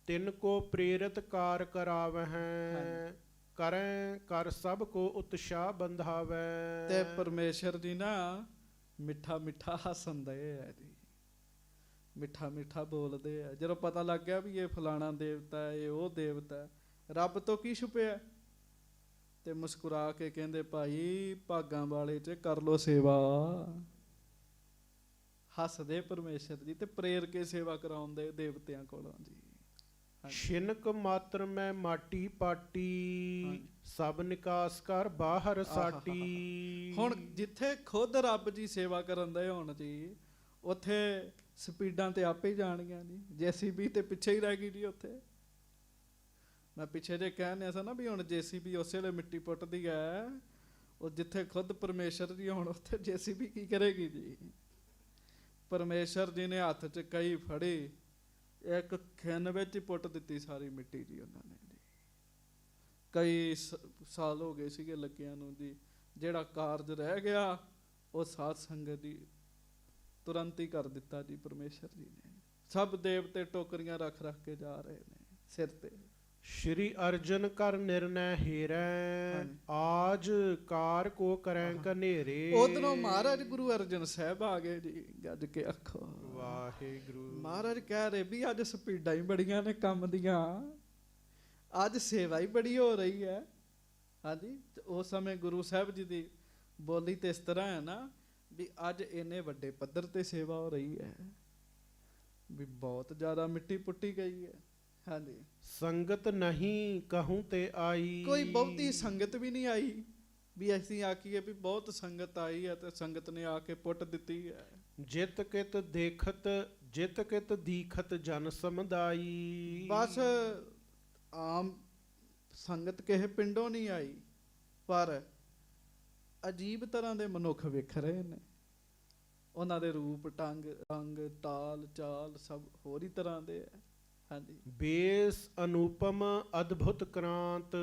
ਤਿੰਨ ਕੋ ਪ੍ਰੇਰਿਤ ਕਾਰ ਕਰਾਵਹਿ, ਕਰੈ ਕਰ ਸਭ ਕੋ ਉਤਸ਼ਾਹ ਬੰਧਾਵੈ। ਤੇ ਪਰਮੇਸ਼ਰ ਜੀ ਨਾ ਮਿੱਠਾ ਮਿੱਠਾ ਹੱਸਦੇ ਆ ਜੀ, ਮਿੱਠਾ ਮਿੱਠਾ ਬੋਲਦੇ ਆ। ਜਦੋਂ ਪਤਾ ਲੱਗ ਗਿਆ ਵੀ ਇਹ ਫਲਾਣਾ ਦੇਵਤਾ ਹੈ, ਇਹ ਉਹ ਦੇਵਤਾ ਹੈ, ਰੱਬ ਤੋਂ ਕੀ ਛੁਪਿਆ, ਤੇ ਮੁਸਕਰਾ ਕੇ ਕਹਿੰਦੇ ਭਾਈ ਭਾਗਾਂ ਵਾਲੇ ਚ ਕਰ ਲੋ ਸੇਵਾ। ਹੱਸਦੇ ਪਰਮੇਸ਼ਰ ਜੀ ਤੇ ਪ੍ਰੇਰ ਕੇ ਸੇਵਾ ਕਰਾਉਂਦੇ ਦੇਵਤਿਆਂ ਕੋਲੋਂ ਜੀ। ਛਿਨਕ ਮਾਤਰ ਮੈਂ ਮਾਟੀ ਪਾਟੀ, ਹਾਂਜੀ। ਸਭ ਨਿਕਾਸ ਕਰ ਬਾਹਰ ਸਾਟੀ। ਹੁਣ ਜਿੱਥੇ ਖੁਦ ਰੱਬ ਜੀ ਸੇਵਾ ਕਰਨ ਦੇ ਹੋਣ ਜੀ, ਉੱਥੇ ਸਪੀਡਾਂ ਤੇ ਆਪੇ ਹੀ ਜਾਣਗੀਆਂ ਜੀ। ਜੇਸੀਬੀ ਤੇ ਪਿੱਛੇ ਹੀ ਰਹਿ ਗਈ ਜੀ ਉੱਥੇ। ਮੈਂ ਪਿੱਛੇ ਜੇ ਕਹਿੰਦੇ ਸੀ ਨਾ ਵੀ ਹੁਣ ਜੇਸੀਬੀ ਉਸੇ ਵੇਲੇ ਮਿੱਟੀ ਪੁੱਟਦੀ ਹੈ, ਉਹ ਜਿੱਥੇ ਖੁਦ ਪਰਮੇਸ਼ਰ ਜੀ ਹੁਣ ਉੱਥੇ ਜੇਸੀਬੀ ਕੀ ਕਰੇਗੀ ਜੀ। ਪਰਮੇਸ਼ਰ ਜੀ ਨੇ ਹੱਥ 'ਚ ਕਈ ਫੜੀ, ਇੱਕ ਖਿੰਨ ਵਿੱਚ ਹੀ ਪੁੱਟ ਦਿੱਤੀ ਸਾਰੀ ਮਿੱਟੀ ਜੀ ਉਹਨਾਂ ਨੇ ਜੀ। ਕਈ ਸਾਲ ਹੋ ਗਏ ਸੀਗੇ ਲੱਗਿਆਂ ਨੂੰ ਜੀ। ਜਿਹੜਾ ਕਾਰਜ ਰਹਿ ਗਿਆ ਉਹ ਸਾਧ ਸੰਗਤ ਦੀ ਤੁਰੰਤ ਹੀ ਕਰ ਦਿੱਤਾ ਜੀ ਪਰਮੇਸ਼ਰ ਜੀ ਨੇ। ਸਭ ਦੇਵਤੇ ਟੋਕਰੀਆਂ ਰੱਖ ਰੱਖ ਕੇ ਜਾ ਰਹੇ ਨੇ ਸਿਰ ਤੇ। ਸ਼੍ਰੀ ਅਰਜਨ ਕਰ ਨਿਰਣੈ ਹੀਰੈ, ਆਜ ਕਾਰ ਕੋ ਕਰੈ ਕਨੇਰੇ। ਉਧਰੋਂ ਮਹਾਰਾਜ ਗੁਰੂ ਅਰਜਨ ਸਾਹਿਬ ਆ ਗਏ ਜੀ, ਗੱਜ ਕੇ ਆਖੋ ਵਾਹਿਗੁਰੂ। ਮਹਾਰਾਜ ਕਹਿ ਰਹੇ ਵੀ ਅੱਜ ਸਪੀਡਾਂ ਹੀ ਬੜੀਆਂ ਨੇ ਕੰਮ ਦੀਆਂ, ਅੱਜ ਸੇਵਾ ਹੀ ਬੜੀ ਹੋ ਰਹੀ ਹੈ। ਹਾਂਜੀ, ਉਸ ਸਮੇਂ ਗੁਰੂ ਸਾਹਿਬ ਜੀ ਦੀ ਬੋਲੀ ਤੇ ਇਸ ਤਰ੍ਹਾਂ ਹੈ ਨਾ ਵੀ ਅੱਜ ਇੰਨੇ ਵੱਡੇ ਪੱਧਰ ਤੇ ਸੇਵਾ ਹੋ ਰਹੀ ਹੈ ਵੀ ਬਹੁਤ ਜ਼ਿਆਦਾ ਮਿੱਟੀ ਪੁੱਟੀ ਗਈ ਹੈ। ਹਾਂਜੀ, ਸੰਗਤ ਨਹੀਂ ਕਹੂੰ ਤੇ ਆਈ, ਕੋਈ ਬਹੁਤੀ ਸੰਗਤ ਵੀ ਨਹੀਂ ਆਈ ਵੀ ਅਸੀਂ ਆਖੀਏ ਵੀ ਬਹੁਤ ਸੰਗਤ ਆਈ ਹੈ ਤੇ ਸੰਗਤ ਨੇ ਆ ਕੇ ਪੁੱਟ ਦਿੱਤੀ ਹੈ। ਜਿਤ ਕਿਤ ਦੇਖਤ ਜਿਤ ਕਿਤ ਦੀਖਤ ਜਨ ਸਮੁਦਾਈ। ਬਸ ਆਮ ਸੰਗਤ ਕਿਸੇ ਪਿੰਡੋਂ ਨਹੀਂ ਆਈ, ਪਰ ਅਜੀਬ ਤਰ੍ਹਾਂ ਦੇ ਮਨੁੱਖ ਵੇਖ ਰਹੇ ਨੇ। ਉਹਨਾਂ ਦੇ ਰੂਪ ਟੰਗ ਰੰਗ ਤਾਲ ਚਾਲ ਸਭ ਹੋਰ ਹੀ ਤਰ੍ਹਾਂ ਦੇ ਹੈ। ਹਾਂਜੀ, ਬੇਸ ਅਨੂਪਮ ਅਦਭੁਤ ਕ੍ਰਾਂਤ,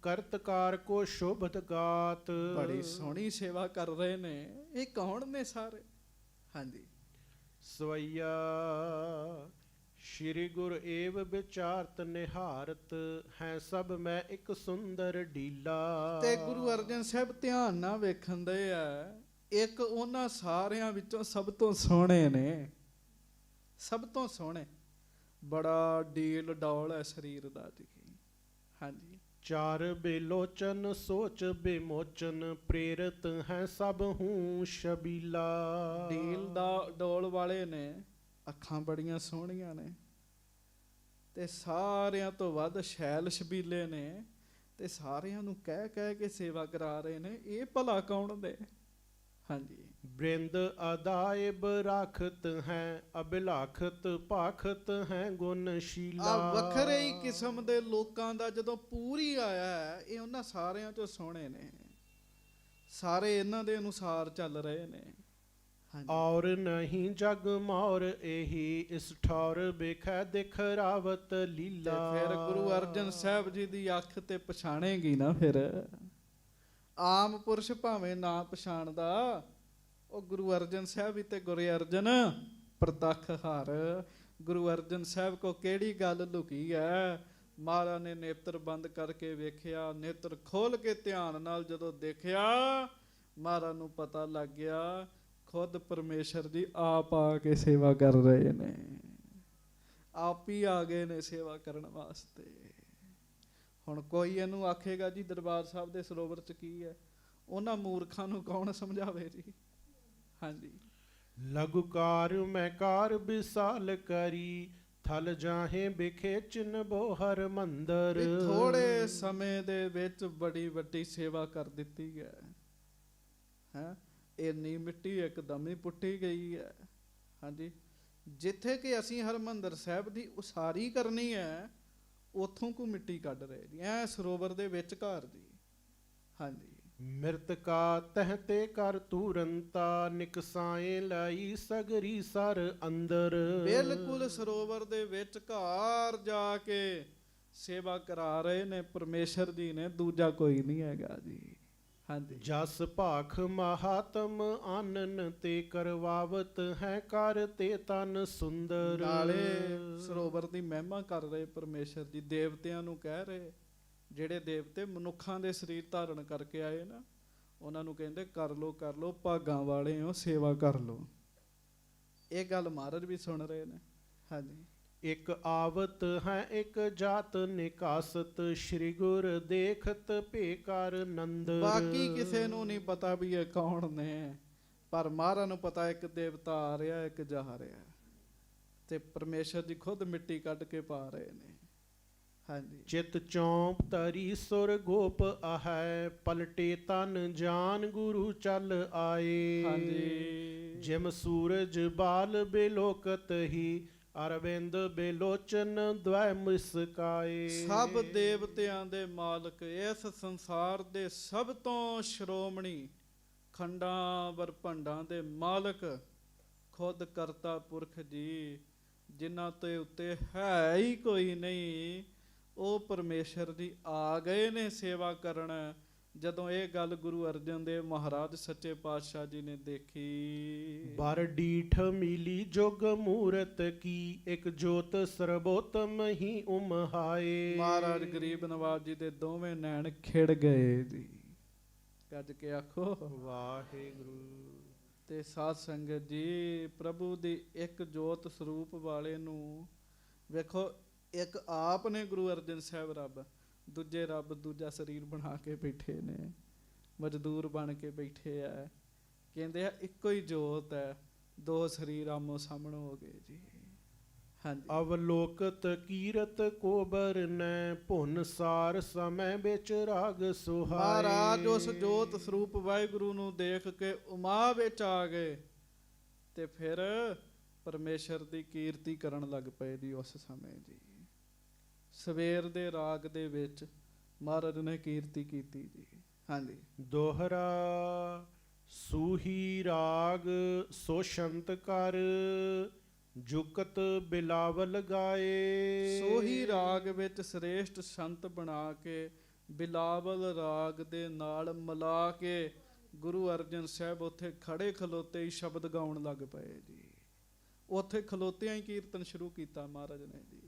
ਕਰਤਕਾਰ ਕੋ ਸ਼ੋਭਤ ਗਾਤ। ਬੜੀ ਸੋਹਣੀ ਸੇਵਾ ਕਰ ਰਹੇ ਨੇ। ਇਹ ਕੌਣ ਨੇ ਸਾਰੇ? ਹਾਂਜੀ, ਸਵਈਆ ਸ਼੍ਰੀ ਗੁਰ ਏਵ ਵਿਚਾਰਤ ਨਿਹਾਰਤ, ਹੈ ਸਭ ਮੈਂ ਇੱਕ ਸੁੰਦਰ ਢੀਲਾ। ਤੇ ਗੁਰੂ ਅਰਜਨ ਸਾਹਿਬ ਧਿਆਨ ਨਾਲ ਵੇਖਣ ਦੇ ਆ, ਇੱਕ ਉਹਨਾਂ ਸਾਰਿਆਂ ਵਿੱਚੋਂ ਸਭ ਤੋਂ ਸੋਹਣੇ ਨੇ, ਸਭ ਤੋਂ ਸੋਹਣੇ। ਬੜਾ ਡੀਲ ਡੌਲ ਹੈ ਸਰੀਰ ਦਾ ਜੀ। ਹਾਂਜੀ, ਚਾਰ ਬੇਲੋਚਨ ਸੋਚ ਬੇਮੋਚਨ, ਪ੍ਰੇਰਿਤ ਹੈ ਸਭ ਹੂੰ ਸ਼ਬੀਲਾ। ਡੀਲ ਦਾ ਡੋਲ ਵਾਲੇ ਨੇ, ਅੱਖਾਂ ਬੜੀਆਂ ਸੋਹਣੀਆਂ ਨੇ, ਤੇ ਸਾਰਿਆਂ ਤੋਂ ਵੱਧ ਸ਼ੈਲ ਛਬੀਲੇ ਨੇ, ਤੇ ਸਾਰਿਆਂ ਨੂੰ ਕਹਿ ਕਹਿ ਕੇ ਸੇਵਾ ਕਰਾ ਰਹੇ ਨੇ। ਇਹ ਭਲਾ ਕੌਣ ਦੇ? ਹਾਂਜੀ, ਬ੍ਰਿੰਦ ਅਦਾਇਬ ਰਾਖਤ ਹੈ, ਅਬਿਲਾਖਤ ਭਾਖਤ ਹੈ ਗੁਣਸ਼ੀਲਾ। ਆ ਵੱਖਰੇ ਹੀ ਕਿਸਮ ਦੇ ਲੋਕਾਂ ਦਾ ਜਦੋਂ ਪੂਰੀ ਆਇਆ ਹੈ, ਇਹ ਉਹਨਾਂ ਸਾਰਿਆਂ ਚੋਂ ਸੋਹਣੇ ਨੇ। ਸਾਰੇ ਇਹਨਾਂ ਦੇ ਅਨੁਸਾਰ ਚੱਲ ਰਹੇ ਨੇ। ਔਰ ਨਹੀਂ ਜਗ ਮੌਰ ਇਹੀ, ਇਸ ਠੌਰ ਵੇਖੈ ਦਿਖ ਰਾਵਤ ਲੀਲਾ। ਫਿਰ ਗੁਰੂ ਅਰਜਨ ਸਾਹਿਬ ਜੀ ਦੀ ਅੱਖ ਤੇ ਪਛਾਣੇਗੀ ਨਾ। ਫਿਰ ਆਮ ਪੁਰਸ਼ ਭਾਵੇਂ ਨਾ ਪਛਾਣਦਾ, ਉਹ ਗੁਰੂ ਅਰਜਨ ਸਾਹਿਬ ਵੀ ਤੇ ਗੁਰੂ ਅਰਜਨ ਪ੍ਰਤੱਖ ਹਰ। ਗੁਰੂ ਅਰਜਨ ਸਾਹਿਬ ਕੋ ਕਿਹੜੀ ਗੱਲ ਲੁਕੀ ਹੈ? ਮਹਾਰਾਜ ਨੇ ਨੇਤਰ ਬੰਦ ਕਰਕੇ ਵੇਖਿਆ, ਨੇਤਰ ਖੋਲ ਕੇ ਧਿਆਨ ਨਾਲ ਜਦੋਂ ਦੇਖਿਆ, ਮਹਾਰਾਜ ਨੂੰ ਪਤਾ ਲੱਗ ਗਿਆ ਖੁਦ ਪਰਮੇਸ਼ਰ ਜੀ ਆਪ ਆ ਕੇ ਸੇਵਾ ਕਰ ਰਹੇ ਨੇ। ਆਪ ਹੀ ਆ ਗਏ ਨੇ ਸੇਵਾ ਕਰਨ ਵਾਸਤੇ। ਹੁਣ ਕੋਈ ਇਹਨੂੰ ਆਖੇਗਾ ਜੀ ਦਰਬਾਰ ਸਾਹਿਬ ਦੇ ਸਰੋਵਰ 'ਚ ਕੀ ਹੈ? ਉਹਨਾਂ ਮੂਰਖਾਂ ਨੂੰ ਕੌਣ ਸਮਝਾਵੇ ਜੀ। ਹਾਂਜੀ, ਲਗੁਕਾਰ ਮੈਂ ਕਾਰ ਵਿਸਾਲ ਕਰੀ, ਥਲ ਜਾਹੇ ਬਿਖੇ ਚਿਨਬੋ ਹਰ ਮੰਦਰ। ਥੋੜੇ ਸਮੇਂ ਦੇ ਵਿੱਚ ਬੜੀ ਵੱਡੀ ਸੇਵਾ ਕਰ ਦਿੱਤੀ ਹੈ। ਇੰਨੀ ਮਿੱਟੀ ਇੱਕਦਮ ਹੀ ਪੁੱਟੀ ਗਈ ਹੈ। ਹਾਂਜੀ, ਜਿੱਥੇ ਕਿ ਅਸੀਂ ਹਰਿਮੰਦਰ ਸਾਹਿਬ ਦੀ ਉਸਾਰੀ ਕਰਨੀ ਹੈ, ਉੱਥੋਂ ਕੋ ਮਿੱਟੀ ਕੱਢ ਰਹੇ ਜੀ, ਐ ਸਰੋਵਰ ਦੇ ਵਿੱਚ ਘਰ ਜੀ। ਹਾਂਜੀ, ਮਿਰਤਕਾ ਤਹ ਤੇ ਕਰ ਤੁਰੰਤਾ, ਨਿਕਸਾਏ ਲਈ ਸਗਰੀ ਸਰ ਅੰਦਰ। ਬਿਲਕੁਲ ਸਰੋਵਰ ਦੇ ਵਿੱਚ ਘਰ ਜਾ ਕੇ ਸੇਵਾ ਕਰਾ ਰਹੇ ਨੇ ਪਰਮੇਸ਼ਰ ਜੀ ਨੇ, ਦੂਜਾ ਕੋਈ ਨਹੀਂ ਹੈਗਾ ਜੀ। ਹਾਂਜੀ। ਜਸ ਭਾਖ ਮਹਾਤਮ ਆਨਨ ਤੇ ਕਰਵਾਵਤ ਹੈ ਕਰ ਤੇ ਤਨ ਸੁੰਦਰ। ਨਾਲੇ ਸਰੋਵਰ ਦੀ ਮਹਿਮਾ ਕਰ ਰਹੇ ਪਰਮੇਸ਼ਰ ਜੀ, ਦੇਵਤਿਆਂ ਨੂੰ ਕਹਿ ਰਹੇ, ਜਿਹੜੇ ਦੇਵਤੇ ਮਨੁੱਖਾਂ ਦੇ ਸਰੀਰ ਧਾਰਨ ਕਰਕੇ ਆਏ ਨਾ, ਉਹਨਾਂ ਨੂੰ ਕਹਿੰਦੇ ਕਰ ਲੋ ਭਾਗਾਂ ਵਾਲੇ ਹੋ, ਸੇਵਾ ਕਰ ਲੋ। ਇਹ ਗੱਲ ਮਹਾਰਾਜ ਵੀ ਸੁਣ ਰਹੇ ਨੇ। ਹਾਂਜੀ। ਇੱਕ ਆਵਤ ਹੈ ਇੱਕ ਜਾਤ ਨਿਕਾਸਤ, ਸ਼੍ਰੀ ਗੁਰ ਦੇਖਤ ਭੇ ਕਰ ਨੰਦਰ। ਬਾਕੀ ਕਿਸੇ ਨੂੰ ਨਹੀਂ ਪਤਾ ਵੀ ਇਹ ਕੌਣ ਨੇ, ਪਰ ਮਹਾਰਾਜ ਨੂੰ ਪਤਾ ਇੱਕ ਦੇਵਤਾ ਆ ਰਿਹਾ, ਇੱਕ ਜਾ ਰਿਹਾ, ਤੇ ਪਰਮੇਸ਼ਰ ਜੀ ਖੁਦ ਮਿੱਟੀ ਕੱਢ ਕੇ ਪਾ ਰਹੇ ਨੇ। ਹਾਂਜੀ। ਚਿਤ ਚੌਂਪ ਤਰੀ ਸੁਰ ਗੋਪ ਆਹੈ, ਪਲਟੇ ਤਨ ਜਾਨ ਗੁਰੂ ਚੱਲ ਆਏ। ਹਾਂਜੀ। ਜਿਮ ਸੂਰਜ ਬਾਲ ਬੇਲੋਕਤ ਹੀ, ਅਰਵਿੰਦ ਬੇਲੋਚਨ ਦਵੈ ਮੁਸਕਾਏ। ਸਭ ਦੇਵਤਿਆਂ ਦੇ ਮਾਲਕ, ਇਸ ਸੰਸਾਰ ਦੇ ਸਭ ਤੋਂ ਸ਼੍ਰੋਮਣੀ, ਖੰਡਾਂ ਬਰਭੰਡਾਂ ਦੇ ਮਾਲਕ, ਖੁਦ ਕਰਤਾ ਪੁਰਖ ਜੀ, ਜਿਨ੍ਹਾਂ ਤੇ ਉੱਤੇ ਹੈ ਹੀ ਕੋਈ ਨਹੀਂ, ਉਹ ਪਰਮੇਸ਼ਰ ਜੀ ਆ ਗਏ ਨੇ ਸੇਵਾ ਕਰਨ। ਜਦੋਂ ਇਹ ਗੱਲ ਗੁਰੂ ਅਰਜਨ ਦੇਵ ਮਹਾਰਾਜ ਸੱਚੇ ਪਾਤਸ਼ਾਹ ਜੀ ਨੇ ਦੇਖੀ, ਬਰ ਡੀਠ ਮਿਲੀ ਜੁਗ ਮੂਰਤ ਕੀ, ਇੱਕ ਜੋਤ ਸਰਬੋਤਮ ਹੀ ਉਮਹਾਏ। ਮਹਾਰਾਜ ਗਰੀਬ ਨਵਾਜ ਜੀ ਦੇ ਦੋਵੇਂ ਨੈਣ ਖਿੜ ਗਏ ਜੀ। ਗੱਜ ਕੇ ਆਖੋ ਵਾਹਿਗੁਰੂ। ਤੇ ਸਾਧ ਸੰਗਤ ਜੀ, ਪ੍ਰਭੂ ਦੀ ਇੱਕ ਜੋਤ ਸਰੂਪ ਵਾਲੇ ਨੂੰ ਵੇਖੋ, ਇੱਕ ਆਪ ਨੇ ਗੁਰੂ ਅਰਜਨ ਸਾਹਿਬ ਰੱਬ, ਦੂਜੇ ਰੱਬ ਦੂਜਾ ਸਰੀਰ ਬਣਾ ਕੇ ਬੈਠੇ ਨੇ, ਮਜ਼ਦੂਰ ਬਣ ਕੇ ਬੈਠੇ ਆ, ਕਹਿੰਦੇ ਆ ਇੱਕੋ ਹੀ ਜੋਤ ਹੈ, ਦੋ ਸਰੀਰ ਆਮੋ ਸਾਹਮਣੇ ਹੋ ਗਏ ਜੀ। ਹਾਂਜੀ। ਅਵਲੋਕਤ ਕੀਰਤ ਕੋਬਰ ਨੇ, ਭੁਨ ਸਾਰ ਸਮੈ ਵਿੱਚ ਰਾਗ ਸੁਹਾਏ। ਮਹਾਰਾਜ ਉਸ ਜੋਤ ਸਰੂਪ ਵਾਹਿਗੁਰੂ ਨੂੰ ਦੇਖ ਕੇ ਉਮਾ ਵਿੱਚ ਆ ਗਏ, ਤੇ ਫਿਰ ਪਰਮੇਸ਼ਰ ਦੀ ਕੀਰਤੀ ਕਰਨ ਲੱਗ ਪਏ ਜੀ। ਉਸ ਸਮੇਂ ਜੀ ਸਵੇਰ ਦੇ ਰਾਗ ਦੇ ਵਿੱਚ ਮਹਾਰਾਜ ਨੇ ਕੀਰਤੀ ਕੀਤੀ ਜੀ। ਹਾਂਜੀ। ਦੋਹਰਾ ਸੂਹੀ ਰਾਗ ਸੋ ਸ਼ੰਤ ਕਰ, ਜੁਕਤ ਬਿਲਾਵਲ ਗਾਏ। ਸੋਹੀ ਰਾਗ ਵਿੱਚ ਸ੍ਰੇਸ਼ਟ ਸੰਤ ਬਣਾ ਕੇ, ਬਿਲਾਵਲ ਰਾਗ ਦੇ ਨਾਲ ਮਿਲਾ ਕੇ, ਗੁਰੂ ਅਰਜਨ ਸਾਹਿਬ ਉੱਥੇ ਖੜੇ ਖਲੋਤੇ ਹੀ ਸ਼ਬਦ ਗਾਉਣ ਲੱਗ ਪਏ ਜੀ। ਉੱਥੇ ਖਲੋਤਿਆਂ ਹੀ ਕੀਰਤਨ ਸ਼ੁਰੂ ਕੀਤਾ ਮਹਾਰਾਜ ਨੇ ਜੀ।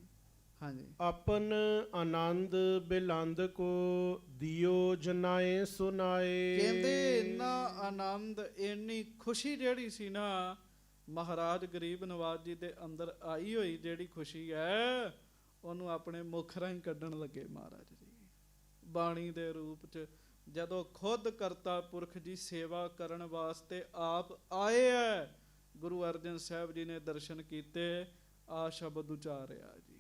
ਹਾਂਜੀ। ਆਪਨ ਆਨੰਦ ਬਿਲੰਦ ਕੋ, ਦਿਓ ਜਨਾਏ ਸੁਨਾਏ। ਕਹਿੰਦੇ ਇੰਨਾ ਆਨੰਦ, ਇੰਨੀ ਖੁਸ਼ੀ ਜਿਹੜੀ ਸੀ ਨਾ, ਮਹਾਰਾਜ ਗਰੀਬ ਨਵਾਜ ਜੀ ਦੇ ਅੰਦਰ ਆਈ ਹੋਈ ਜਿਹੜੀ ਖੁਸ਼ੀ ਹੈ, ਉਹਨੂੰ ਆਪਣੇ ਮੁਖ ਰਾਹੀਂ ਕੱਢਣ ਲੱਗੇ ਮਹਾਰਾਜ ਜੀ ਬਾਣੀ ਦੇ ਰੂਪ 'ਚ। ਜਦੋਂ ਖੁਦ ਕਰਤਾ ਪੁਰਖ ਜੀ ਸੇਵਾ ਕਰਨ ਵਾਸਤੇ ਆਪ ਆਏ ਹੈ, ਗੁਰੂ ਅਰਜਨ ਸਾਹਿਬ ਜੀ ਨੇ ਦਰਸ਼ਨ ਕੀਤੇ, ਆ ਸ਼ਬਦ ਉਚਾਰਿਆ ਜੀ।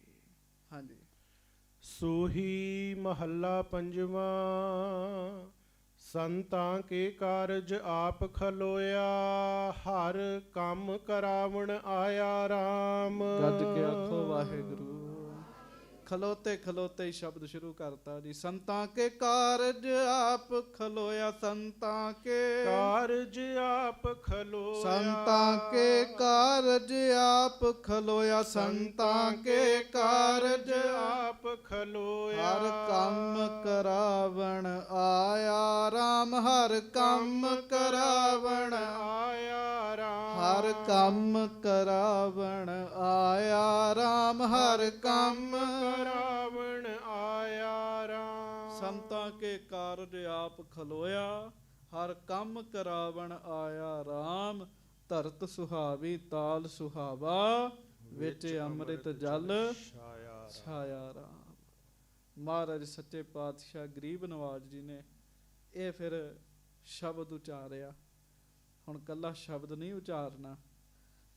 ਹਾਂਜੀ। ਸੋਹੀ ਮਹੱਲਾ ਪੰਜਵਾਂ, ਸੰਤਾਂ ਕੇ ਕਾਰਜ ਆਪ ਖਲੋਇਆ, ਹਰ ਕੰਮ ਕਰਾਵਣ ਆਇਆ RAM। ਗੱਜ ਕੇ ਆਖੋ ਵਾਹਿਗੁਰੂ। ਖਲੋਤੇ ਖਲੋਤੇ ਹੀ ਸ਼ਬਦ ਸ਼ੁਰੂ ਕਰਤਾ ਜੀ। ਸੰਤਾਂ ਕੇ ਕਾਰਜ ਆਪ ਖਲੋਇਆ, ਸੰਤਾਂ ਕੇ ਕਾਰਜ ਆਪ ਖਲੋਇਆ, ਸੰਤਾਂ ਕੇ ਕਾਰਜ ਆਪ ਖਲੋਇਆ, ਸੰਤਾਂ ਕੇ ਕਾਰਜ ਆਪ ਖਲੋਇਆ। ਹਰ ਕੰਮ ਕਰਾਵਣ ਆਇਆ RAM, ਹਰ ਕੰਮ ਕਰਾਵਣ ਆਇਆ RAM। ਹਰ ਕੰਮ ਕਰਾਵਣ ਆਇਆ RAM, ਹਰ ਕੰਮ ਕਰਾਵਣ ਆਇਆ RAM। ਸੰਤਾਂ ਕੇ ਕਾਰਜ ਆਪ ਖਲੋਇਆ, ਹਰ ਕੰਮ ਕਰਾਵਣ ਆਇਆ RAM। ਧਰਤ ਸੁਹਾਵੀ ਤਾਲ ਸੁਹਾਵਾ, ਵਿੱਚ ਅੰਮ੍ਰਿਤ ਜਲ ਛਾਇਆ RAM। ਮਹਾਰਾਜ ਸੱਚੇ ਪਾਤਸ਼ਾਹ ਗਰੀਬ ਨਵਾਜ ਜੀ ਨੇ ਇਹ ਫਿਰ ਸ਼ਬਦ ਉਚਾਰਿਆ। ਹੁਣ ਕੱਲਾ ਸ਼ਬਦ ਨਹੀਂ ਉਚਾਰਨਾ,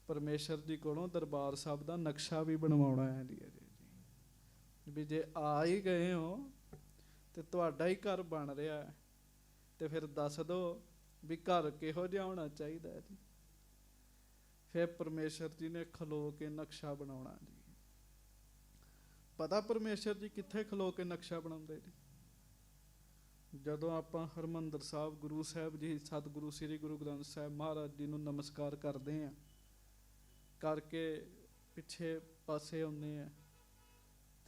ਪਰਮੇਸ਼ਰ ਜੀ ਕੋਲੋਂ ਦਰਬਾਰ ਸਾਹਿਬ ਦਾ ਨਕਸ਼ਾ ਵੀ ਬਣਵਾਉਣਾ ਹੈ ਜੀ। ਵੀ ਜੇ ਆ ਹੀ ਗਏ ਹੋ ਤੇ ਤੁਹਾਡਾ ਹੀ ਘਰ ਬਣ ਰਿਹਾ ਹੈ, ਤੇ ਫਿਰ ਦੱਸ ਦਿਓ ਵੀ ਘਰ ਕਿਹੋ ਜਿਹਾ ਹੋਣਾ ਚਾਹੀਦਾ ਹੈ ਜੀ। ਫਿਰ ਪਰਮੇਸ਼ਰ ਜੀ ਨੇ ਖਲੋ ਕੇ ਨਕਸ਼ਾ ਬਣਾਉਣਾ ਜੀ। ਪਤਾ ਪਰਮੇਸ਼ਰ ਜੀ ਕਿੱਥੇ ਖਲੋ ਕੇ ਨਕਸ਼ਾ ਬਣਾਉਂਦੇ ਜੀ? ਜਦੋਂ ਆਪਾਂ ਹਰਿਮੰਦਰ ਸਾਹਿਬ ਗੁਰੂ ਸਾਹਿਬ ਜੀ ਸਤਿਗੁਰੂ ਸ੍ਰੀ ਗੁਰੂ ਗ੍ਰੰਥ ਸਾਹਿਬ ਮਹਾਰਾਜ ਜੀ ਨੂੰ ਨਮਸਕਾਰ ਕਰਦੇ ਹਾਂ, ਕਰਕੇ ਪਿੱਛੇ ਪਾਸੇ ਆਉਂਦੇ ਆ